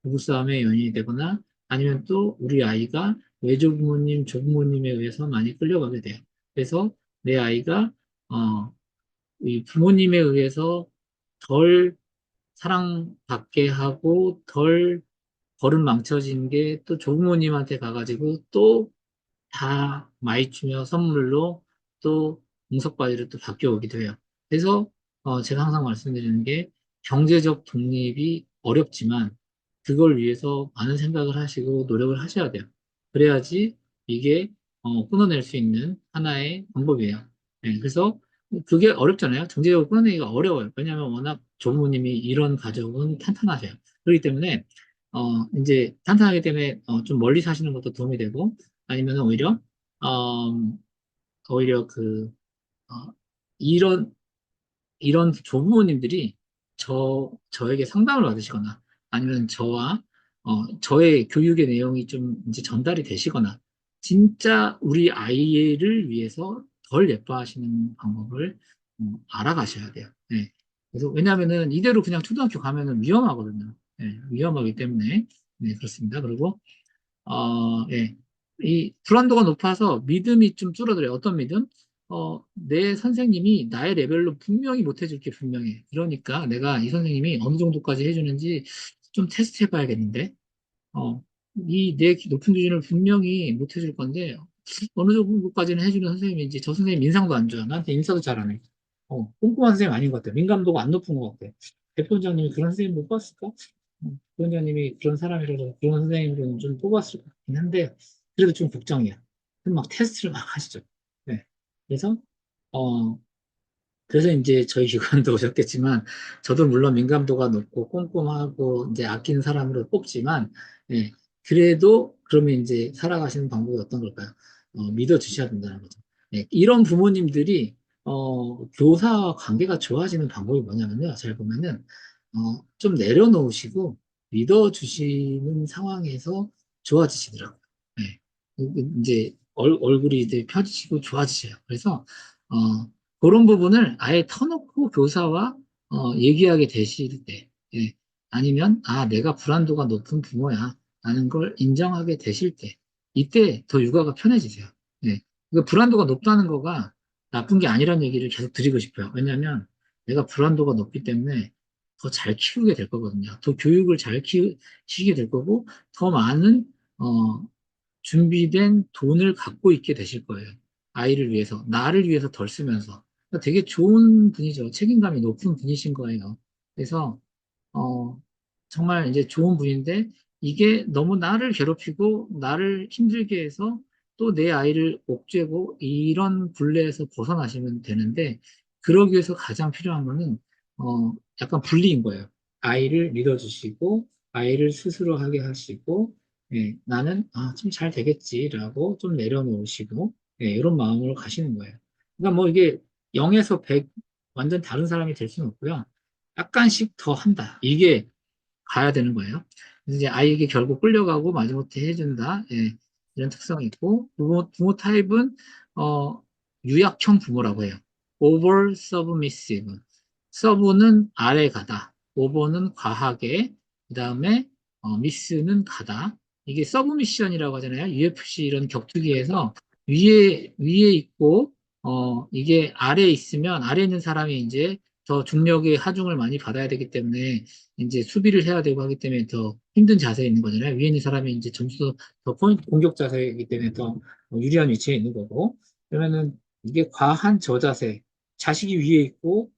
부부싸움의 연인이 되거나 아니면 또 우리 아이가 외조부모님, 조부모님에 의해서 많이 끌려가게 돼요. 그래서 내 아이가 어, 이 부모님에 의해서 덜 사랑받게 하고 덜 버릇 망쳐진 게 또 조부모님한테 가가지고 또 다 많이 주며 선물로 또 응석바지로 또 바뀌어오기도 해요. 그래서 제가 항상 말씀드리는 게 경제적 독립이 어렵지만 그걸 위해서 많은 생각을 하시고 노력을 하셔야 돼요. 그래야지 이게 끊어낼 수 있는 하나의 방법이에요. 네, 그래서 그게 어렵잖아요. 경제적으로 끊어내기가 어려워요. 왜냐하면 워낙 조부모님이 이런 가족은 탄탄하세요. 그렇기 때문에 이제 탄탄하기 때문에 좀 멀리 사시는 것도 도움이 되고 아니면 어, 오히려 어, 이런, 이런 조부모님들이 저에게 상담을 받으시거나 아니면 저의 교육의 내용이 좀 이제 전달이 되시거나 진짜 우리 아이를 위해서 덜 예뻐하시는 방법을 알아가셔야 돼요. 예. 그래서 왜냐하면은 이대로 그냥 초등학교 가면은 위험하거든요. 예, 위험하기 때문에 네, 그렇습니다. 그리고 예. 이 불안도가 높아서 믿음이 좀 줄어들어요. 어떤 믿음? 내 선생님이 나의 레벨로 분명히 못해줄 게 분명해. 그러니까 내가 이 선생님이 어느 정도까지 해주는지 좀 테스트 해봐야겠는데, 어, 이 내 높은 기준을 분명히 못해줄 건데, 어느 정도까지는 해주는 선생님인지, 저 선생님 인상도 안 좋아. 나한테 인사도 잘 안 해. 꼼꼼한 선생님 아닌 것 같아. 민감도가 안 높은 것 같아. 대표원장님이 그런 선생님 못 봤을까? 대표원장님이 그런 사람이라서 그런 선생님들은 좀 뽑았을 것 같긴 한데, 그래도 좀 걱정이야. 그럼 막 테스트를 막 하시죠. 네. 그래서, 어, 그래서 이제 저희 기관도 오셨겠지만, 저도 물론 민감도가 높고 꼼꼼하고 이제 아끼는 사람으로 뽑지만, 예, 그래도 그러면 이제 살아가시는 방법이 어떤 걸까요? 믿어주셔야 된다는 거죠. 예, 이런 부모님들이, 교사와 관계가 좋아지는 방법이 뭐냐면요. 잘 보면은, 좀 내려놓으시고 믿어주시는 상황에서 좋아지시더라고요. 예, 이제 얼굴이 이제 펴지시고 좋아지셔요. 그래서, 그런 부분을 아예 터놓고 교사와 얘기하게 되실 때, 예. 아니면, 내가 불안도가 높은 부모야. 라는 걸 인정하게 되실 때, 이때 더 육아가 편해지세요. 예. 그 불안도가 높다는 거가 나쁜 게 아니라는 얘기를 계속 드리고 싶어요. 왜냐하면 내가 불안도가 높기 때문에 더 잘 키우게 될 거거든요. 더 교육을 잘 키우게 될 거고, 더 많은, 어, 준비된 돈을 갖고 있게 되실 거예요. 아이를 위해서, 나를 위해서 덜 쓰면서. 그러니까 되게 좋은 분이죠. 책임감이 높은 분이신 거예요. 그래서, 어, 정말 이제 좋은 분인데, 이게 너무 나를 괴롭히고, 나를 힘들게 해서, 또 내 아이를 옥죄고, 이런 굴레에서 벗어나시면 되는데, 그러기 위해서 가장 필요한 거는, 약간 분리인 거예요. 아이를 믿어주시고, 아이를 스스로 하게 하시고, 예, 나는 좀 잘 되겠지라고 좀 내려놓으시고 예, 이런 마음으로 가시는 거예요. 그러니까 뭐 이게 0에서 100 완전 다른 사람이 될 수는 없고요. 약간씩 더 한다. 이게 가야 되는 거예요. 그래서 이제 아이에게 결국 끌려가고 마지못해 해준다. 예, 이런 특성이 있고 부모 타입은 어, 유약형 부모라고 해요. over submissive. 서브는 아래 가다. 오버는 과하게. 그다음에 미스는 가다. 이게 서브미션이라고 하잖아요. UFC 이런 격투기에서 위에 있고 이게 아래에 있으면 아래에 있는 사람이 이제 더 중력의 하중을 많이 받아야 되기 때문에 이제 수비를 해야 되고 하기 때문에 더 힘든 자세에 있는 거잖아요. 위에 있는 사람이 이제 점수도 더 포인트 공격 자세이기 때문에 더 유리한 위치에 있는 거고. 그러면은 이게 과한 저자세, 자식이 위에 있고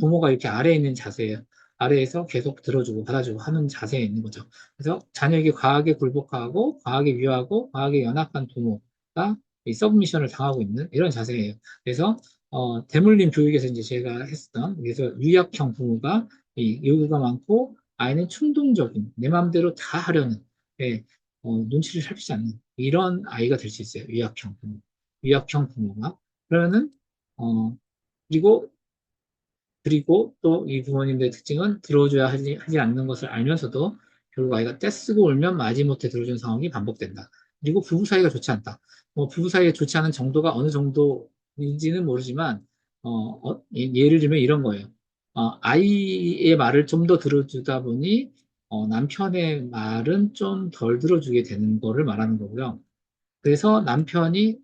부모가 이렇게 아래에 있는 자세예요. 아래에서 계속 들어주고 받아주고 하는 자세에 있는 거죠. 그래서 자녀에게 과하게 굴복하고 과하게 위하고 과하게 연합한 부모가 이 서브미션을 당하고 있는 이런 자세예요. 그래서 대물림 교육에서 이제 제가 했었던 그래서 유약형 부모가 이 요구가 많고 아이는 충동적인 내 마음대로 다 하려는 예, 눈치를 살피지 않는 이런 아이가 될 수 있어요. 유약형 부모. 유약형 부모가 그러면은 어 그리고 또 이 부모님들의 특징은 들어줘야 하지 않는 것을 알면서도 결국 아이가 떼쓰고 울면 마지못해 들어주는 상황이 반복된다. 그리고 부부 사이가 좋지 않다. 뭐 부부 사이가 좋지 않은 정도가 어느 정도인지는 모르지만 예를 들면 이런 거예요. 아이의 말을 좀 더 들어주다 보니 남편의 말은 좀 덜 들어주게 되는 거를 말하는 거고요. 그래서 남편이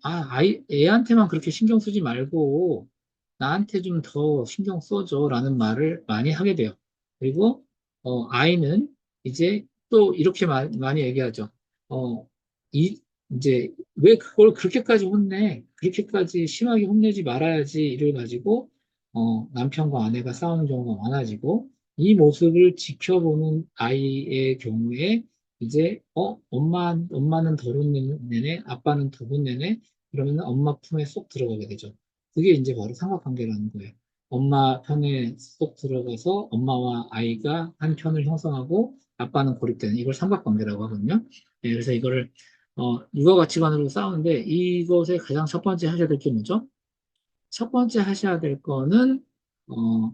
애한테만 그렇게 신경 쓰지 말고 나한테 좀 더 신경 써줘라는 말을 많이 하게 돼요. 그리고 아이는 이제 또 이렇게 많이 얘기하죠. 어, 이제 왜 그걸 그렇게까지 혼내? 그렇게까지 심하게 혼내지 말아야지 이를 가지고 남편과 아내가 싸우는 경우가 많아지고 이 모습을 지켜보는 아이의 경우에 이제 엄마는 덜 혼내네, 아빠는 더 혼내네, 그러면 엄마 품에 쏙 들어가게 되죠. 그게 이제 바로 삼각관계라는 거예요. 엄마 편에 쏙 들어가서 엄마와 아이가 한 편을 형성하고 아빠는 고립되는 이걸 삼각관계라고 하거든요. 네, 그래서 이거를 육아 가치관으로 싸우는데 이것에 가장 첫 번째 하셔야 될 게 뭐죠? 첫 번째 하셔야 될 거는 어,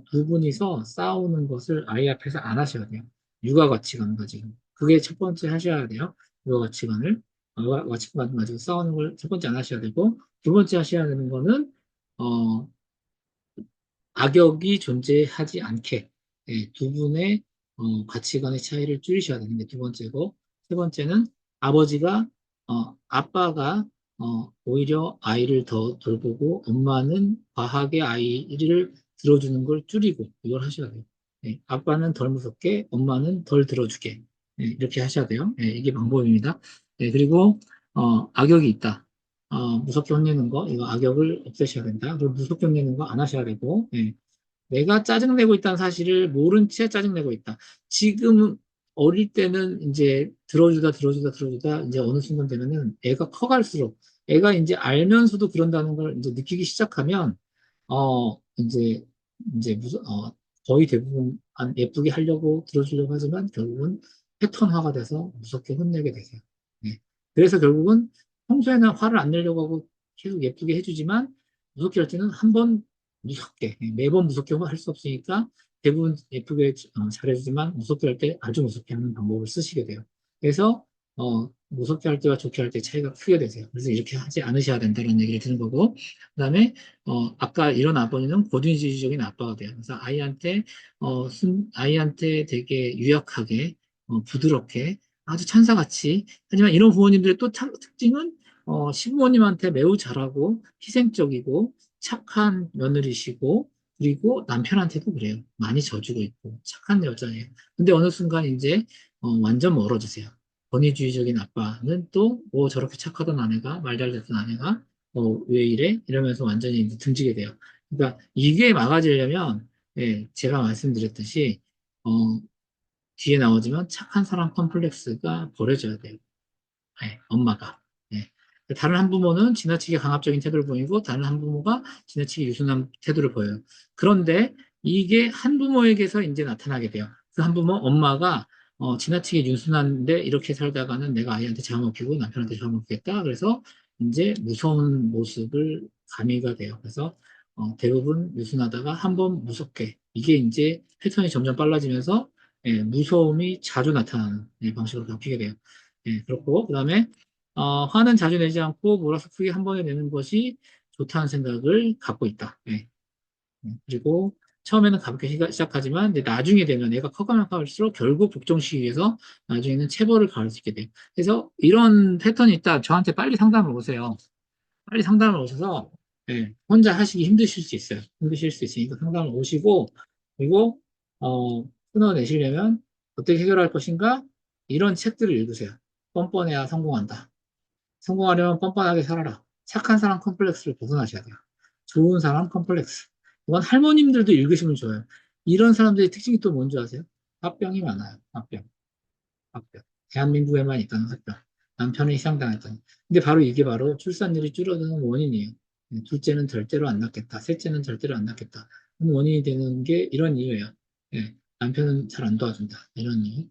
두 분이서 싸우는 것을 아이 앞에서 안 하셔야 돼요. 육아 가치관 가지고. 그게 첫 번째 하셔야 돼요. 육아 가치관을. 육아 가치관 가지고 싸우는 걸 첫 번째 안 하셔야 되고, 두 번째 하셔야 되는 거는, 어, 악역이 존재하지 않게 두 분의 가치관의 차이를 줄이셔야 되는 게 두 번째고, 세 번째는 아버지가 아빠가 오히려 아이를 더 돌보고 엄마는 과하게 아이를 들어주는 걸 줄이고 이걸 하셔야 돼요. 아빠는 덜 무섭게, 엄마는 덜 들어주게 이렇게 하셔야 돼요. 이게 방법입니다. 그리고 악역이 있다. 무섭게 혼내는 거, 이거 악역을 없애셔야 된다. 그리고 무섭게 혼내는 거 안 하셔야 되고, 내가 짜증내고 있다는 사실을 모른 채 짜증내고 있다. 지금 어릴 때는 이제 들어주다 이제 어느 순간 되면은 애가 커갈수록 애가 이제 알면서도 그런다는 걸 이제 느끼기 시작하면 이제 무슨 거의 대부분 안 예쁘게 하려고 들어주려고 하지만 결국은 패턴화가 돼서 무섭게 혼내게 되세요. 네. 그래서 결국은 평소에는 화를 안 내려고 하고 계속 예쁘게 해주지만 무섭게 할 때는 한번 무섭게 매번 무섭게 할 수 없으니까 대부분 예쁘게 잘해주지만 무섭게 할 때 아주 무섭게 하는 방법을 쓰시게 돼요. 그래서 무섭게 할 때와 좋게 할 때 차이가 크게 되세요. 그래서 이렇게 하지 않으셔야 된다는 얘기를 드는 거고, 그다음에 아까 이런 아버지는 고든주의적인 아빠가 돼요. 그래서 아이한테 되게 유약하게 부드럽게 아주 천사같이, 하지만 이런 부모님들의 또 특징은 시부모님한테 매우 잘하고 희생적이고 착한 며느리시고, 그리고 남편한테도 그래요. 많이 져주고 있고 착한 여자예요. 근데 어느 순간 이제 완전 멀어지세요. 권위주의적인 아빠는 또 저렇게 착하던 아내가 말 잘 듣던 아내가 왜 이래? 이러면서 완전히 이제 등지게 돼요. 그러니까 이게 막아지려면 제가 말씀드렸듯이 어, 뒤에 나오지만 착한 사람 컴플렉스가 버려져야 돼요. 엄마가. 예. 다른 한 부모는 지나치게 강압적인 태도를 보이고 다른 한 부모가 지나치게 유순한 태도를 보여요. 그런데 이게 한 부모에게서 이제 나타나게 돼요. 그 한 부모, 엄마가 지나치게 유순한데 이렇게 살다가는 내가 아이한테 잡아먹히고 남편한테 잡아먹겠다. 그래서 이제 무서운 모습을 가미가 돼요. 그래서 대부분 유순하다가 한 번 무섭게 이게 이제 패턴이 점점 빨라지면서 무서움이 자주 나타나는 방식으로 바뀌게 돼요. 그렇고, 그 다음에, 화는 자주 내지 않고 몰아서 크게 한 번에 내는 것이 좋다는 생각을 갖고 있다. 그리고 처음에는 가볍게 시작하지만, 이제 나중에 되면 애가 커가면 커갈수록 결국 복종시키기 위해서 나중에는 체벌을 가할 수 있게 돼요. 그래서 이런 패턴이 있다. 저한테 빨리 상담을 오세요. 빨리 상담을 오셔서, 혼자 하시기 힘드실 수 있어요. 힘드실 수 있으니까 상담을 오시고, 그리고, 끊어내시려면 어떻게 해결할 것인가? 이런 책들을 읽으세요. 뻔뻔해야 성공한다. 성공하려면 뻔뻔하게 살아라. 착한 사람 컴플렉스를 벗어나셔야 돼요. 좋은 사람 컴플렉스. 이건 할머님들도 읽으시면 좋아요. 이런 사람들의 특징이 또 뭔지 아세요? 화병이 많아요. 화병. 화병. 대한민국에만 있다는 화병. 남편을 희생당했다는. 근데 바로 이게 바로 출산율이 줄어드는 원인이에요. 둘째는 절대로 안 낳겠다. 셋째는 절대로 안 낳겠다. 원인이 되는 게 이런 이유예요. 남편은 잘 안 도와준다. 이런 이유.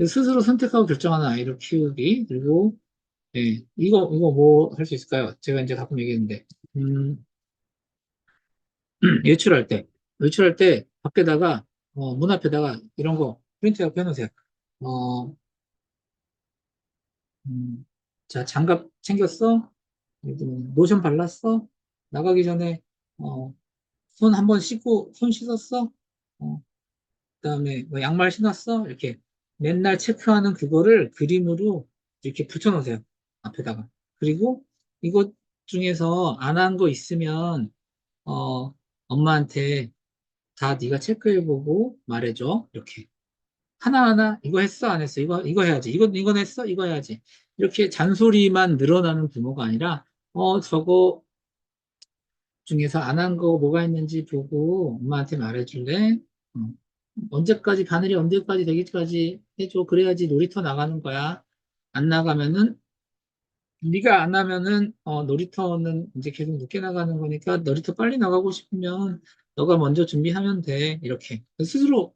스스로 선택하고 결정하는 아이를 키우기. 그리고 이거 뭐 할 수 있을까요? 제가 이제 가끔 얘기했는데, 외출할 때, 외출할 때 밖에다가, 문 앞에다가 이런 거 프린트하고 해놓으세요. 어, 음, 자, 장갑 챙겼어? 로션 발랐어? 나가기 전에, 손 한번 씻고, 손 씻었어? 어, 그다음에 뭐 양말 신었어? 이렇게 맨날 체크하는 그거를 그림으로 이렇게 붙여놓으세요. 앞에다가. 그리고 이것 중에서 안 한 거 있으면 엄마한테 다 네가 체크해보고 말해줘. 이렇게 하나하나 이거 했어 안 했어 이거 해야지 이건 했어 이거 해야지 이렇게 잔소리만 늘어나는 부모가 아니라 저거 중에서 안 한 거 뭐가 있는지 보고 엄마한테 말해줄래? 어, 언제까지 바늘이 언제까지 되기까지 해줘. 그래야지 놀이터 나가는 거야. 안 나가면은 네가 안 하면은 놀이터는 이제 계속 늦게 나가는 거니까 놀이터 빨리 나가고 싶으면 너가 먼저 준비하면 돼. 이렇게 스스로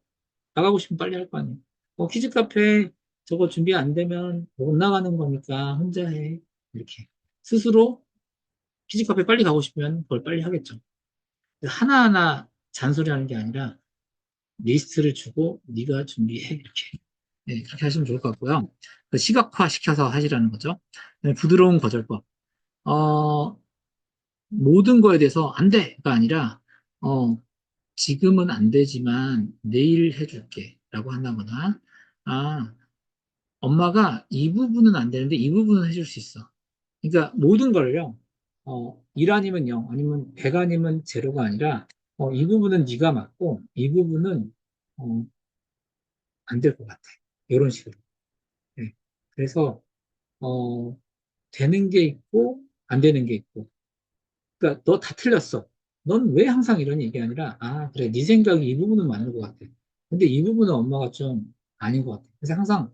나가고 싶으면 빨리 할 거 아니야. 키즈 카페 저거 준비 안 되면 못 나가는 거니까 혼자 해. 이렇게 스스로 키즈 카페 빨리 가고 싶으면 그걸 빨리 하겠죠. 하나하나 잔소리하는 게 아니라 리스트를 주고 네가 준비해 이렇게 그렇게 하시면 좋을 것 같고요. 그 시각화 시켜서 하시라는 거죠. 부드러운 거절법. 어, 모든 거에 대해서 안 돼가 아니라, 어, 지금은 안 되지만 내일 해줄게 라고 한다거나, 아, 엄마가 이 부분은 안 되는데 이 부분은 해줄 수 있어. 그러니까 모든 걸요, 1 아니면 0, 아니면 100 아니면 제로가 아니라, 이 부분은 네가 맞고, 이 부분은, 안 될 것 같아. 이런 식으로. 네. 그래서, 어, 되는 게 있고, 안 되는 게 있고. 그러니까 너 다 틀렸어. 넌 왜 항상 이러니? 이게 아니라, 아, 그래. 네 생각이 이 부분은 맞는 것 같아. 근데 이 부분은 엄마가 좀 아닌 것 같아. 그래서 항상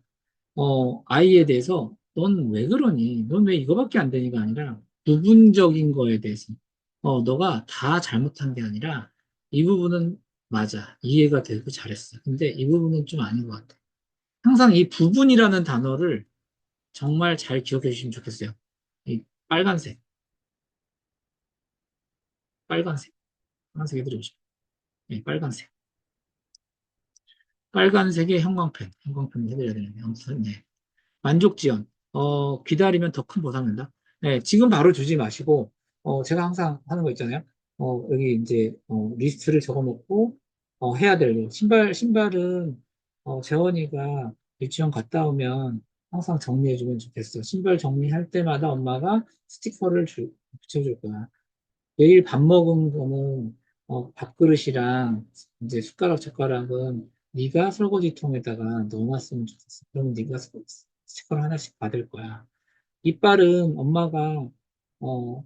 아이에 대해서 넌 왜 그러니? 넌 왜 이거밖에 안 되니가 아니라 부분적인 거에 대해서 너가 다 잘못한 게 아니라 이 부분은 맞아. 이해가 되고 잘했어. 근데 이 부분은 좀 아닌 것 같아. 항상 이 부분이라는 단어를 정말 잘 기억해 주시면 좋겠어요. 이 빨간색, 빨간색, 빨간색 해드리고 싶어요. 네, 빨간색. 빨간색의 형광펜, 형광펜 해드려야 되는데. 아무튼, 네. 만족지연. 기다리면 더 큰 보상 된다. 네, 지금 바로 주지 마시고, 제가 항상 하는 거 있잖아요. 여기 이제, 리스트를 적어 놓고, 해야 될 일. 신발은, 재원이가 유치원 갔다 오면 항상 정리해주면 좋겠어. 신발 정리할 때마다 엄마가 스티커를 붙여줄 거야. 매일 밥 먹은 거는 밥그릇이랑 이제 숟가락 젓가락은 네가 설거지통에다가 넣어놨으면 좋겠어. 그러면 네가 스티커를 하나씩 받을 거야. 이빨은 엄마가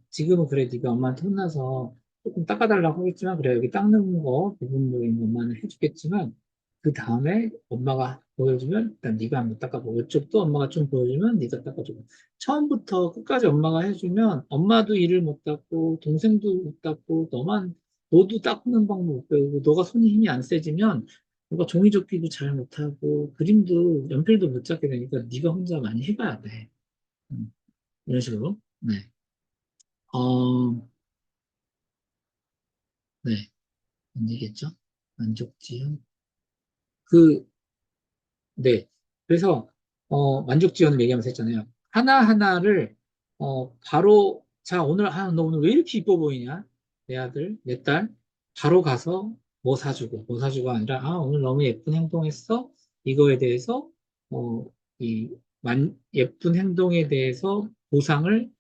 지금은 그래 네가 엄마한테 혼나서 조금 닦아달라고 하겠지만 그래 여기 닦는 거 부분적인 것만 해주겠지만 그 다음에 엄마가 보여주면 일단 네가 한번 닦아보고 이쪽도 엄마가 좀 보여주면 네가 닦아주고 처음부터 끝까지 엄마가 해주면 엄마도 일을 못 닦고 동생도 못 닦고 너만 너도 닦는 방법 못 배우고 너가 손이 힘이 안 세지면 너가 종이접기도 잘 못하고 그림도 연필도 못 잡게 되니까 네가 혼자 많이 해봐야 돼. 음. 이런 식으로. 네. 어, 네. 문제겠죠? 만족지연. 그, 네. 그래서, 만족지연을 얘기하면서 했잖아요. 하나하나를, 바로, 자, 오늘, 너 오늘 왜 이렇게 이뻐 보이냐? 내 아들, 내 딸. 바로 가서 뭐 사주고 아니라, 아, 오늘 너무 예쁜 행동했어? 이거에 대해서, 어, 예쁜 행동에 대해서 보상을,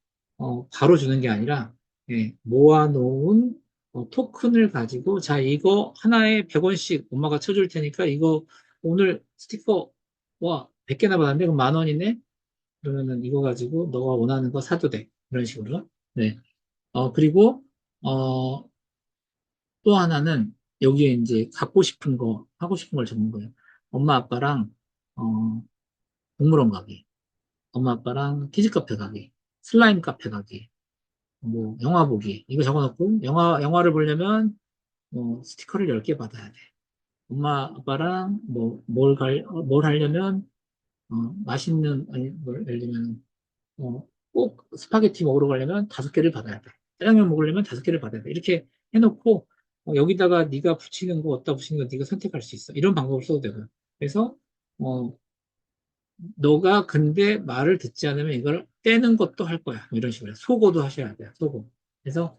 바로 주는 게 아니라, 예, 모아놓은 토큰을 가지고, 자, 이거 하나에 100원씩 엄마가 쳐줄 테니까, 이거 오늘 스티커, 와, 100개나 받았는데, 그럼 10,000원이네? 그러면은 이거 가지고 너가 원하는 거 사도 돼. 이런 식으로. 네. 그리고, 어, 또 하나는 여기에 이제 갖고 싶은 거, 하고 싶은 걸 적는 거예요. 엄마, 아빠랑, 어, 동물원 가기. 엄마, 아빠랑 키즈 카페 가기. 슬라임 카페 가기. 뭐, 영화 보기. 이거 적어놓고, 영화를 보려면, 스티커를 10개 받아야 돼. 엄마, 아빠랑, 뭘 하려면, 맛있는, 아니, 예를 들면, 꼭 스파게티 먹으러 가려면 5개를 받아야 돼. 짜장면 먹으려면 5개를 받아야 돼. 이렇게 해놓고, 여기다가 네가 붙이는 거, 어디다 붙이는 거 네가 선택할 수 있어. 이런 방법을 써도 되고요. 그래서, 어, 너가 근데 말을 듣지 않으면 이걸 떼는 것도 할 거야. 뭐 이런 식으로. 속어도 하셔야 돼요. 속어. 그래서,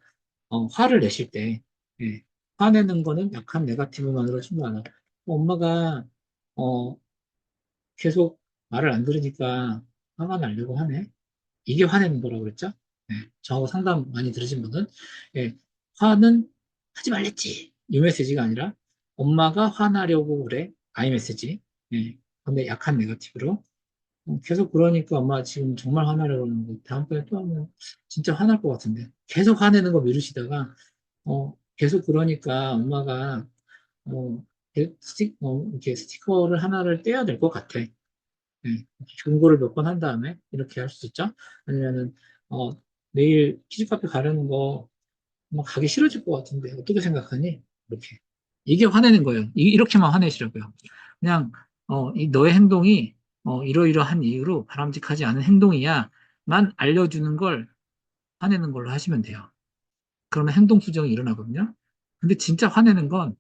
화를 내실 때, 예, 화내는 거는 약한 네가티브만으로 충분 않아. 엄마가, 어, 계속 말을 안 들으니까 화가 나려고 하네. 이게 화내는 거라고 그랬죠? 네, 저하고 상담 많이 들으신 분은 예, 화는 하지 말랬지. 이 메시지가 아니라 엄마가 화나려고 그래. 아이 메시지. 예, 근데 약한 네거티브로 계속 그러니까 엄마 지금 정말 화나려고 그러는데 다음번에 또 하면 진짜 화날 것 같은데 계속 화내는 거 미루시다가 계속 그러니까 엄마가 이렇게 스티커를 하나를 떼야 될 것 같아. 공고를 몇 번 한 다음에 이렇게 할 수 있죠. 아니면은 어, 내일 키즈카페 가려는 거 가기 싫어질 것 같은데 어떻게 생각하니? 이렇게 이게 화내는 거예요. 이렇게만 화내시라고요. 그냥 이 너의 행동이 이러이러한 이유로 바람직하지 않은 행동이야만 알려주는 걸 화내는 걸로 하시면 돼요. 그러면 행동 수정이 일어나거든요. 근데 진짜 화내는 건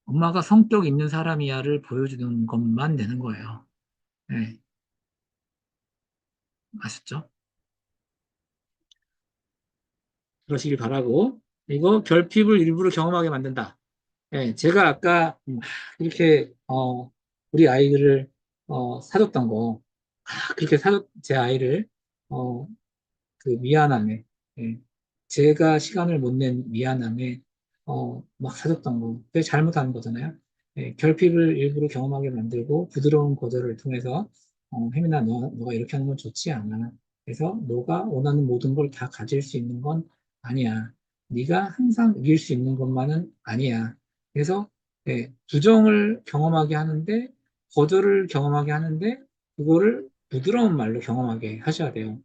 엄마가 성격 있는 사람이야를 보여주는 것만 되는 거예요. 네, 아셨죠? 그러시길 바라고. 그리고 결핍을 일부러 경험하게 만든다. 예, 제가 아까 이렇게 우리 아이를 사줬던 거, 그렇게 사줬 제 아이를 어, 그 미안함에, 예, 제가 시간을 못 낸 미안함에 막 사줬던 거, 그게 잘못한 거잖아요. 예, 결핍을 일부러 경험하게 만들고 부드러운 거절을 통해서 혜민아, 너가 이렇게 하는 건 좋지 않아. 그래서 너가 원하는 모든 걸 다 가질 수 있는 건 아니야. 네가 항상 이길 수 있는 것만은 아니야. 그래서 부정을 경험하게 하는데, 거절을 경험하게 하는데, 그거를 부드러운 말로 경험하게 하셔야 돼요.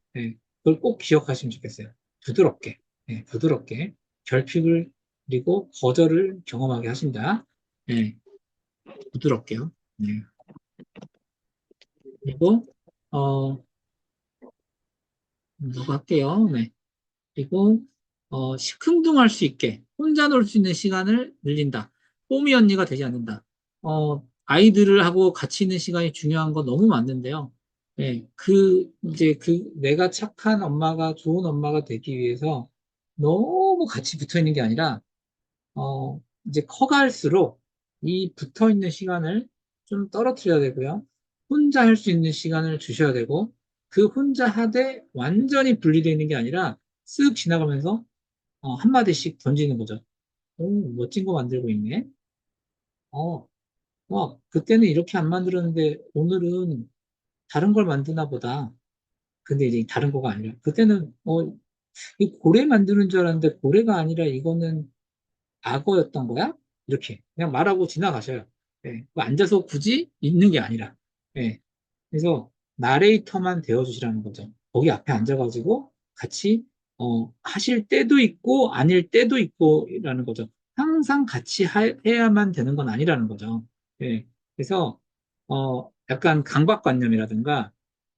그걸 꼭 기억하시면 좋겠어요. 부드럽게, 부드럽게 결핍을 그리고 거절을 경험하게 하신다. 네, 부드럽게요. 네. 그리고 어, 누가 할게요. 네. 그리고 시큰둥할 수 있게 혼자 놀 수 있는 시간을 늘린다. 뽀미 언니가 되지 않는다. 아이들을 하고 같이 있는 시간이 중요한 거 너무 많은데요. 네, 이제 내가 착한 엄마가 좋은 엄마가 되기 위해서 너무 같이 붙어 있는 게 아니라 이제 커갈수록 이 붙어 있는 시간을 좀 떨어뜨려야 되고요. 혼자 할 수 있는 시간을 주셔야 되고, 그 혼자 하되 완전히 분리되어 있는 게 아니라 쓱 지나가면서 한마디씩 던지는 거죠. 오, 멋진 거 만들고 있네. 어, 그때는 이렇게 안 만들었는데 오늘은 다른 걸 만드나 보다. 근데 이제 다른 거가 아니라 그때는 이 고래 만드는 줄 알았는데 고래가 아니라 이거는 악어였던 거야? 이렇게 그냥 말하고 지나가셔요. 뭐 앉아서 굳이 있는 게 아니라. 예. 그래서 나레이터만 되어주시라는 거죠. 거기 앞에 앉아가지고 같이 하실 때도 있고 아닐 때도 있고라는 거죠. 항상 같이 해야만 되는 건 아니라는 거죠. 예. 그래서 약간 강박관념이라든가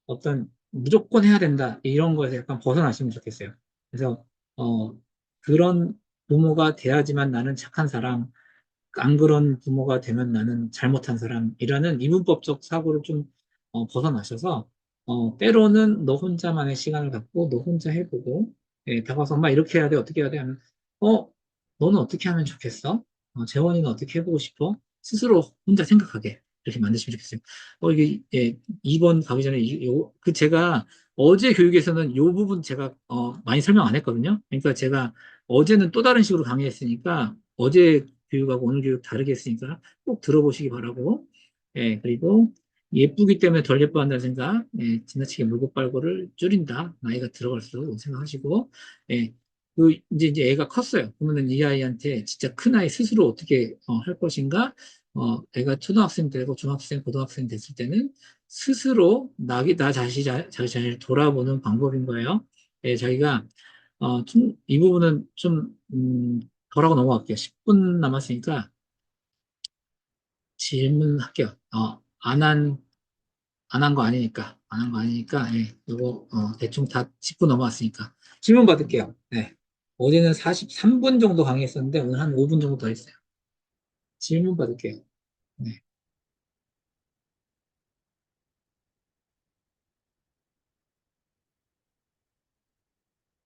어떤 무조건 해야 된다 이런 거에서 약간 벗어나시면 좋겠어요. 그래서 그런 부모가 돼야지만 나는 착한 사람, 안 그런 부모가 되면 나는 잘못한 사람이라는 이분법적 사고를 좀 벗어나셔서 때로는 너 혼자만의 시간을 갖고 너 혼자 해보고 다가서 엄마 이렇게 해야 돼 어떻게 해야 돼 하면 어 너는 어떻게 하면 좋겠어? 재원이는 어떻게 해보고 싶어? 스스로 혼자 생각하게 이렇게 만드시면 좋겠어요. 이게 2번 가기 전에 제가 어제 교육에서는 이 부분 제가 많이 설명 안 했거든요. 그러니까 제가 어제는 또 다른 식으로 강의했으니까 어제 교육하고 오늘 교육 다르게 했으니까 꼭 들어보시기 바라고. 그리고 예쁘기 때문에 덜 예뻐한다는 생각, 지나치게 물고 빨고를 줄인다. 나이가 들어갈수록 생각하시고, 이제 애가 컸어요. 그러면 이 아이한테 진짜 큰 아이 스스로 어떻게 할 것인가? 애가 초등학생 되고 중학생, 고등학생 됐을 때는 스스로 자신을 돌아보는 방법인 거예요. 자기가 이 부분은 좀 덜하고 넘어갈게요. 10분 남았으니까 질문할게요. 안 한 거 아니니까. 안 한 거 아니니까, 이거, 대충 다 10분 넘어왔으니까. 질문 받을게요. 네. 어제는 43분 정도 강의했었는데, 오늘 한 5분 정도 더 했어요. 질문 받을게요. 네.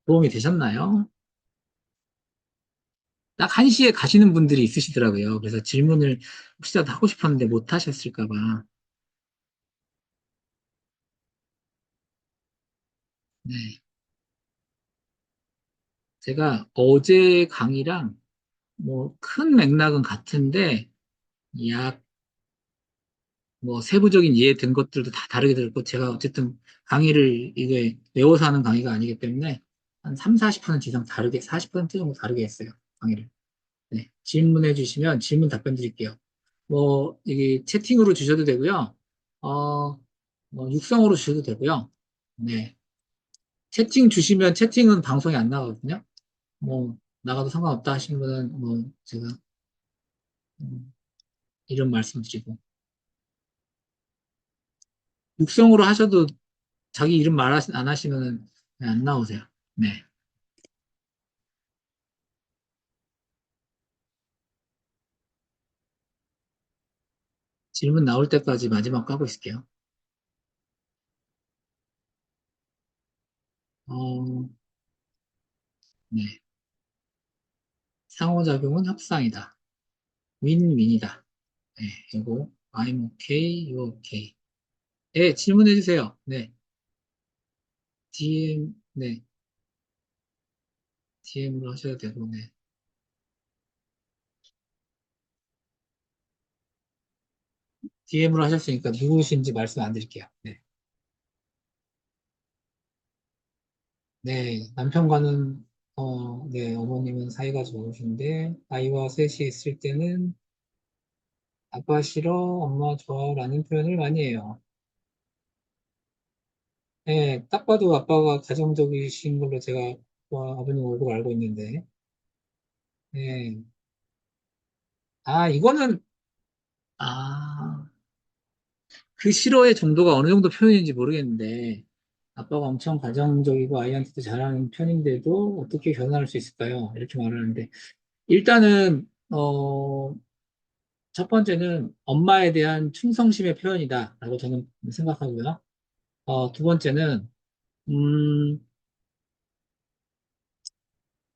도움이 되셨나요? 딱 1시에 가시는 분들이 있으시더라고요. 그래서 질문을 혹시라도 하고 싶었는데 못 하셨을까 봐. 네. 제가 어제 강의랑 뭐 큰 맥락은 같은데, 약 뭐 세부적인 이해 된 것들도 다 다르게 들었고 제가 어쨌든 강의를 이게 외워서 하는 강의가 아니기 때문에 한 3, 40% 이상 다르게 40% 정도 다르게 했어요. 강의를. 네. 질문해 주시면 질문 답변 드릴게요. 뭐 이게 채팅으로 주셔도 되고요. 육성으로 주셔도 되고요. 네. 채팅 주시면 채팅은 방송에 안 나가거든요. 뭐 나가도 상관없다 하시는 분은 뭐 제가 음, 이런 말씀드리고 육성으로 하셔도 자기 이름 안 하시면은 안 나오세요. 네. 질문 나올 때까지 마지막 까고 있을게요. 어, 네. 상호작용은 협상이다. 윈윈이다. 네, 이거 I'm okay, you okay. 네, 질문해 주세요. 네, DM, 네, DM으로 하셔도 되고, 네. DM으로 하셨으니까 누구신지 말씀 안 드릴게요. 네. 네, 남편과는, 네, 어머님은 사이가 좋으신데, 아이와 셋이 있을 때는 아빠 싫어, 엄마 좋아, 라는 표현을 많이 해요. 네, 딱 봐도 아빠가 가정적이신 걸로 제가 아버님 얼굴 알고 있는데, 네. 아, 이거는, 아, 그 싫어의 정도가 어느 정도 표현인지 모르겠는데, 아빠가 엄청 가정적이고 아이한테도 잘하는 편인데도 어떻게 변화할 수 있을까요? 이렇게 말하는데, 일단은, 첫 번째는 엄마에 대한 충성심의 표현이다라고 저는 생각하고요. 두 번째는, 음,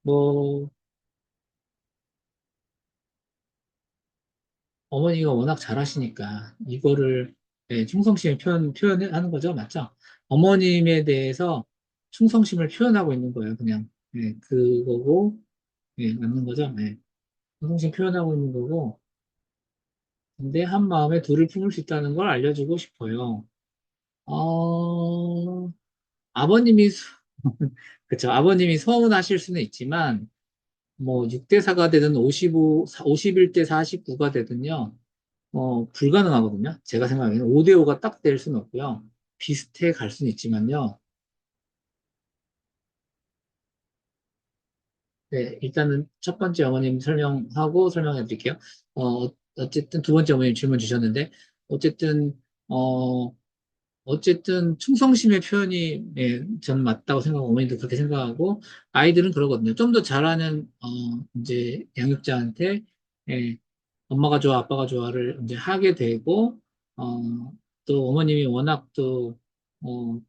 뭐, 어머니가 워낙 잘하시니까 이거를 네, 충성심의 표현하는 거죠. 맞죠? 어머님에 대해서 충성심을 표현하고 있는 거예요. 그냥. 네, 그거고, 네, 맞는 거죠. 네. 충성심 표현하고 있는 거고, 근데 한 마음에 둘을 품을 수 있다는 걸 알려주고 싶어요. 어, 아버님이, 그쵸. 아버님이 서운하실 수는 있지만, 뭐, 6대4가 되든 51대 49가 되든요, 불가능하거든요. 제가 생각하기에는 5대5가 딱 될 수는 없고요. 비슷해 갈 수는 있지만요. 네, 일단은 첫 번째 어머님 설명하고 설명해 드릴게요. 어쨌든 두 번째 어머님 질문 주셨는데, 어쨌든, 어, 어쨌든 충성심의 표현이 예, 저는 맞다고 생각하고 어머니도 그렇게 생각하고 아이들은 그러거든요. 좀 더 잘하는 이제 양육자한테 예, 엄마가 좋아 아빠가 좋아를 이제 하게 되고 또 어머님이 워낙 또 어,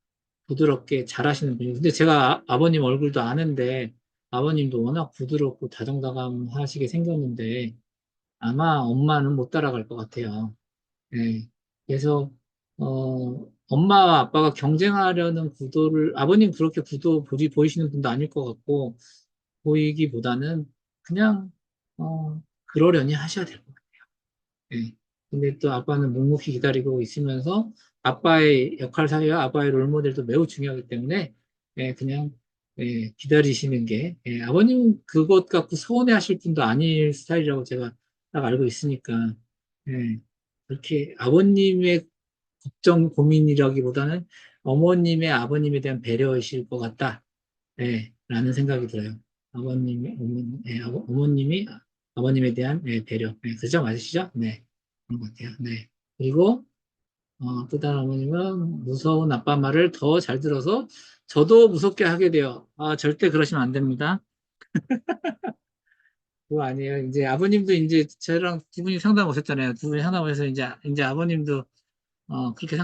부드럽게 잘하시는 분이에요. 근데 제가 아버님 얼굴도 아는데 아버님도 워낙 부드럽고 다정다감하시게 생겼는데 아마 엄마는 못 따라갈 것 같아요. 예. 그래서, 엄마와 아빠가 경쟁하려는 구도를, 아버님 그렇게 구도 보이시는 분도 아닐 것 같고, 보이기보다는 그냥, 그러려니 하셔야 될 것 같아요. 예. 근데 또 아빠는 묵묵히 기다리고 있으면서 아빠의 역할 사회와 아빠의 롤모델도 매우 중요하기 때문에, 예, 그냥, 예, 기다리시는 게, 예, 아버님 그것 갖고 서운해 하실 분도 아닐 스타일이라고 제가 딱 알고 있으니까, 예, 그렇게 아버님의 걱정, 고민이라기보다는 어머님의 아버님에 대한 배려이실 것 같다. 예, 라는 생각이 들어요. 어머님이 아버님에 대한 예, 배려. 예, 그죠? 맞으시죠? 네. 그런 것 같아요. 네. 그리고, 또 다른 어머님은 무서운 아빠 말을 더 잘 들어서 저도 무섭게 하게 돼요. 아, 절대 그러시면 안 됩니다. 그거 아니에요. 이제 아버님도 이제 저랑 두 분이 상담 오셨잖아요. 두 분이 상담 오셔서 이제 아버님도 그렇게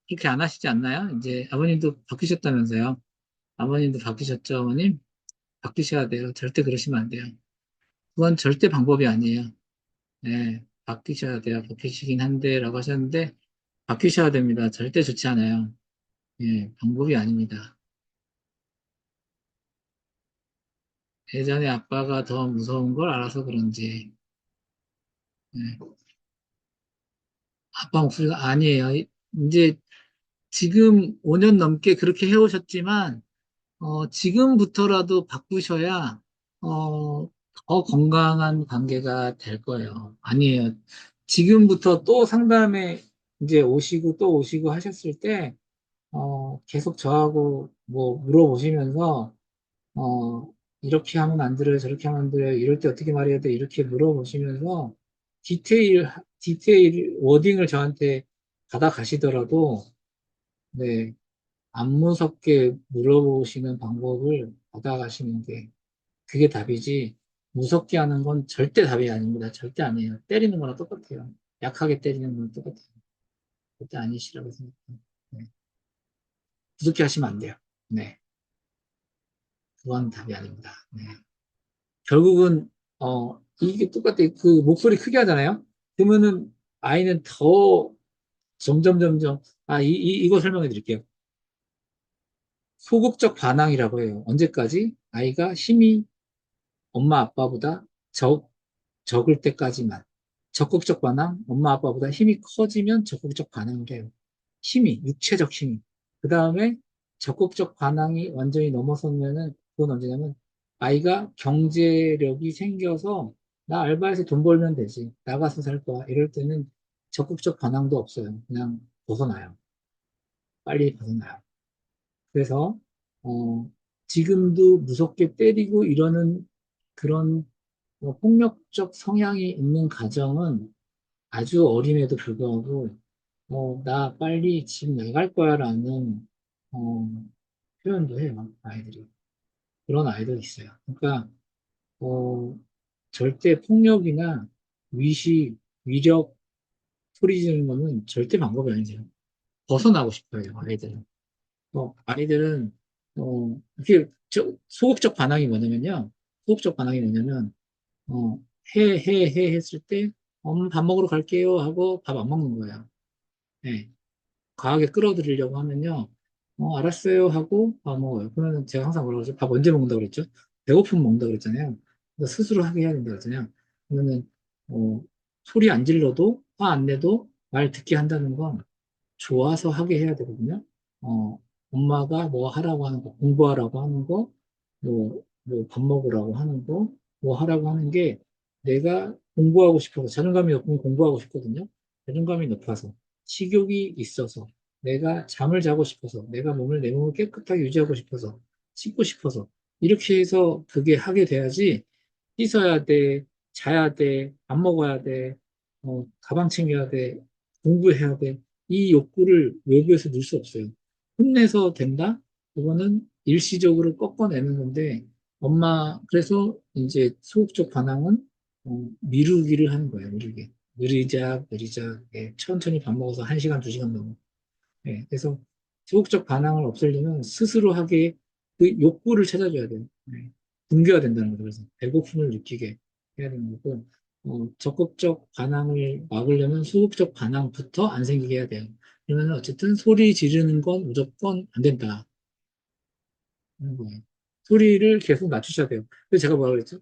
그렇게 안 하시지 않나요? 이제 아버님도 바뀌셨다면서요. 아버님도 바뀌셨죠, 어머님? 바뀌셔야 돼요. 절대 그러시면 안 돼요. 그건 절대 방법이 아니에요. 네, 바뀌셔야 돼요. 바뀌시긴 한데, 라고 하셨는데, 바뀌셔야 됩니다. 절대 좋지 않아요. 예, 방법이 아닙니다. 예전에 아빠가 더 무서운 걸 알아서 그런지, 예, 아빠 목소리가 아니에요. 이제 지금 5년 넘게 그렇게 해오셨지만, 지금부터라도 바꾸셔야, 더 건강한 관계가 될 거예요. 아니에요. 지금부터 또 상담에 이제 오시고 또 오시고 하셨을 때, 계속 저하고 뭐 물어보시면서, 이렇게 하면 안 들어요, 저렇게 하면 안 들어요, 이럴 때 어떻게 말해야 돼, 이렇게 물어보시면서 디테일 워딩을 저한테 받아가시더라도, 네, 안 무섭게 물어보시는 방법을 받아가시는 게 그게 답이지 무섭게 하는 건 절대 답이 아닙니다. 절대 아니에요. 때리는 거랑 똑같아요. 약하게 때리는 거랑 똑같아요. 절대 아니시라고 생각합니다. 네. 무섭게 하시면 안 돼요. 네. 그건 답이 아닙니다. 네. 결국은 이게 똑같아. 그 목소리 크게 하잖아요. 그러면은 아이는 더 점점, 이거 설명해 드릴게요. 소극적 반항이라고 해요. 언제까지? 아이가 힘이 엄마 아빠보다 적을 때까지만. 적극적 반항, 엄마 아빠보다 힘이 커지면 적극적 반항을 해요. 육체적 힘이. 그 다음에 적극적 반항이 완전히 넘어서면은, 그건 언제냐면, 아이가 경제력이 생겨서, 나 알바해서 돈 벌면 되지. 나가서 살 거야. 이럴 때는 적극적 반항도 없어요. 그냥 벗어나요. 빨리 벗어나요. 그래서, 어, 지금도 무섭게 때리고 이러는 그런 폭력적 성향이 있는 가정은 아주 어림에도 불구하고, 나 빨리 집 나갈 거야 라는, 어, 표현도 해요, 아이들이. 그런 아이도 있어요. 그러니까, 어, 절대 폭력이나 위시, 위력, 소리 지르는 거는 절대 방법이 아니죠. 벗어나고 싶어요, 아이들은. 아이들은, 이렇게, 소극적 반항이 뭐냐면요. 소극적 반항이 뭐냐면, 어, 해 했을 때, 밥 먹으러 갈게요 하고 밥 안 먹는 거예요. 네. 과하게 끌어들이려고 하면요. 알았어요 하고 밥 먹어요. 그러면 제가 항상 뭐라고 그러죠? 밥 언제 먹는다고 그랬죠? 배고프면 먹는다고 그랬잖아요. 그러니까 스스로 하게 해야 된다고 그랬잖아요. 그러면은, 어, 소리 안 질러도, 화 안 내도 말 듣게 한다는 건 좋아서 하게 해야 되거든요. 어, 엄마가 뭐 하라고 하는 거, 공부하라고 하는 거, 뭐 밥 먹으라고 하는 거, 뭐 하라고 하는 게 내가 공부하고 싶어서, 자존감이 높으면 공부하고 싶거든요. 자존감이 높아서, 식욕이 있어서, 내가 잠을 자고 싶어서, 내 몸을 깨끗하게 유지하고 싶어서, 씻고 싶어서, 이렇게 해서 그게 하게 돼야지, 씻어야 돼, 자야 돼, 밥 먹어야 돼, 가방 챙겨야 돼, 공부해야 돼. 이 욕구를 외부에서 넣을 수 없어요. 혼내서 된다? 그거는 일시적으로 꺾어내는 건데, 그래서 이제 소극적 반항은 미루기를 하는 거예요, 미루기. 느리자, 예, 천천히 밥 먹어서 1시간, 2시간 넘어. 예, 그래서 소극적 반항을 없애려면 스스로 하게 그 욕구를 찾아줘야 돼요. 예, 굶겨야 된다는 거죠. 그래서 배고픔을 느끼게 해야 되는 거고, 적극적 반항을 막으려면 소극적 반항부터 안 생기게 해야 돼요. 그러면 어쨌든 소리 지르는 건 무조건 안 된다. 하는 거예요. 소리를 계속 낮추셔야 돼요. 그래서 제가 뭐라 그랬죠?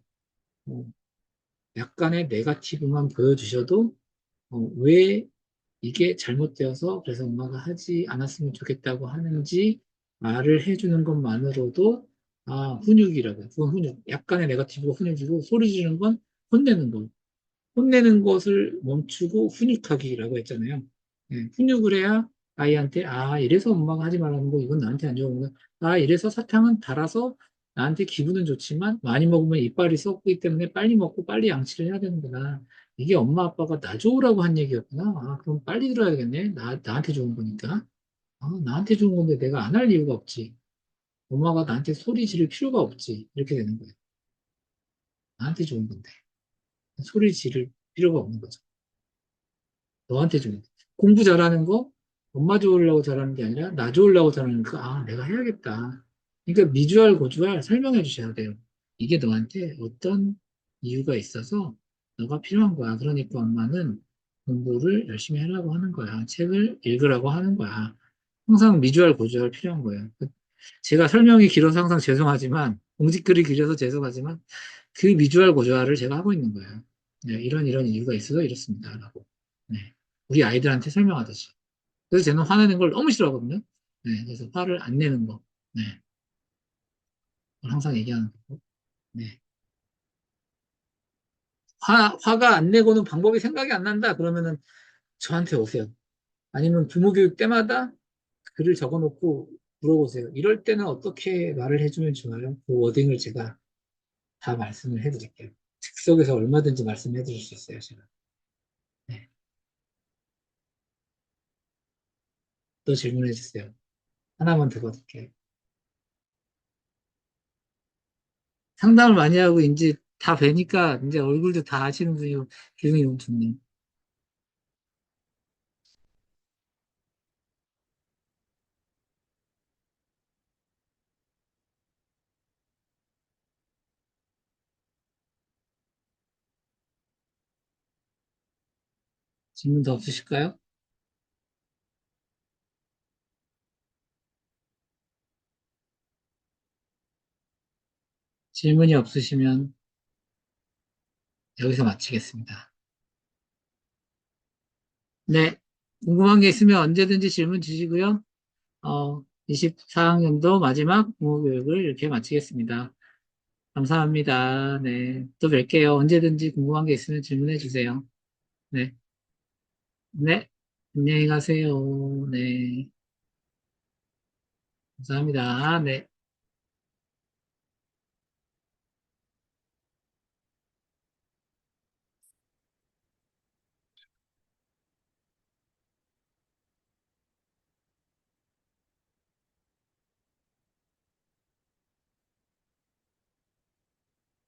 어, 약간의 네가티브만 보여주셔도 왜 이게 잘못되어서 그래서 엄마가 하지 않았으면 좋겠다고 하는지 말을 해주는 것만으로도 훈육이라고요. 그건 훈육. 약간의 네거티브가 훈육이고 소리 지르는 건 혼내는 거. 혼내는 것을 멈추고 훈육하기라고 했잖아요. 예, 훈육을 해야 아이한테 이래서 엄마가 하지 말라는 거 이건 나한테 안 좋은 거. 이래서 사탕은 달아서 나한테 기분은 좋지만 많이 먹으면 이빨이 썩기 때문에 빨리 먹고 빨리 양치를 해야 되는구나. 이게 엄마 아빠가 나 좋으라고 한 얘기였구나. 그럼 빨리 들어야겠네. 나한테 좋은 거니까. 나한테 좋은 건데 내가 안 할 이유가 없지. 엄마가 나한테 소리 지를 필요가 없지. 이렇게 되는 거예요. 나한테 좋은 건데. 소리 지를 필요가 없는 거죠. 너한테 좀 공부 잘하는 거 엄마 좋으려고 잘하는 게 아니라 나 좋으려고 잘하는 거, 내가 해야겠다. 그러니까 미주알 고주알 설명해 주셔야 돼요. 이게 너한테 어떤 이유가 있어서 너가 필요한 거야. 그러니까 엄마는 공부를 열심히 하려고 하는 거야. 책을 읽으라고 하는 거야. 항상 미주알 고주알 필요한 거예요. 제가 설명이 길어서 항상 죄송하지만 공직글이 길어서 죄송하지만 그 미주알 고주알을 제가 하고 있는 거예요. 네, 이런 이유가 있어서 이렇습니다. 라고. 네. 우리 아이들한테 설명하듯이. 그래서 저는 화내는 걸 너무 싫어하거든요. 네, 그래서 화를 안 내는 거. 네, 그걸 항상 얘기하는 거고. 네. 화가 안 내고는 방법이 생각이 안 난다. 그러면은 저한테 오세요. 아니면 부모 교육 때마다 글을 적어 놓고 물어보세요. 이럴 때는 어떻게 말을 해주면 좋아요? 그 워딩을 제가 다 말씀을 해드릴게요. 즉석에서 얼마든지 말씀해 드릴 수 있어요, 제가. 네. 또 질문해 주세요. 하나만 더 받을게요. 상담을 많이 하고 이제 다 뵈니까 이제 얼굴도 다 아시는 분이 기분이 너무 좋네요. 질문 더 없으실까요? 질문이 없으시면 여기서 마치겠습니다. 네. 궁금한 게 있으면 언제든지 질문 주시고요. 24학년도 마지막 국어교육을 이렇게 마치겠습니다. 감사합니다. 네. 또 뵐게요. 언제든지 궁금한 게 있으면 질문해 주세요. 네. 네. 안녕히 가세요. 네. 감사합니다. 네.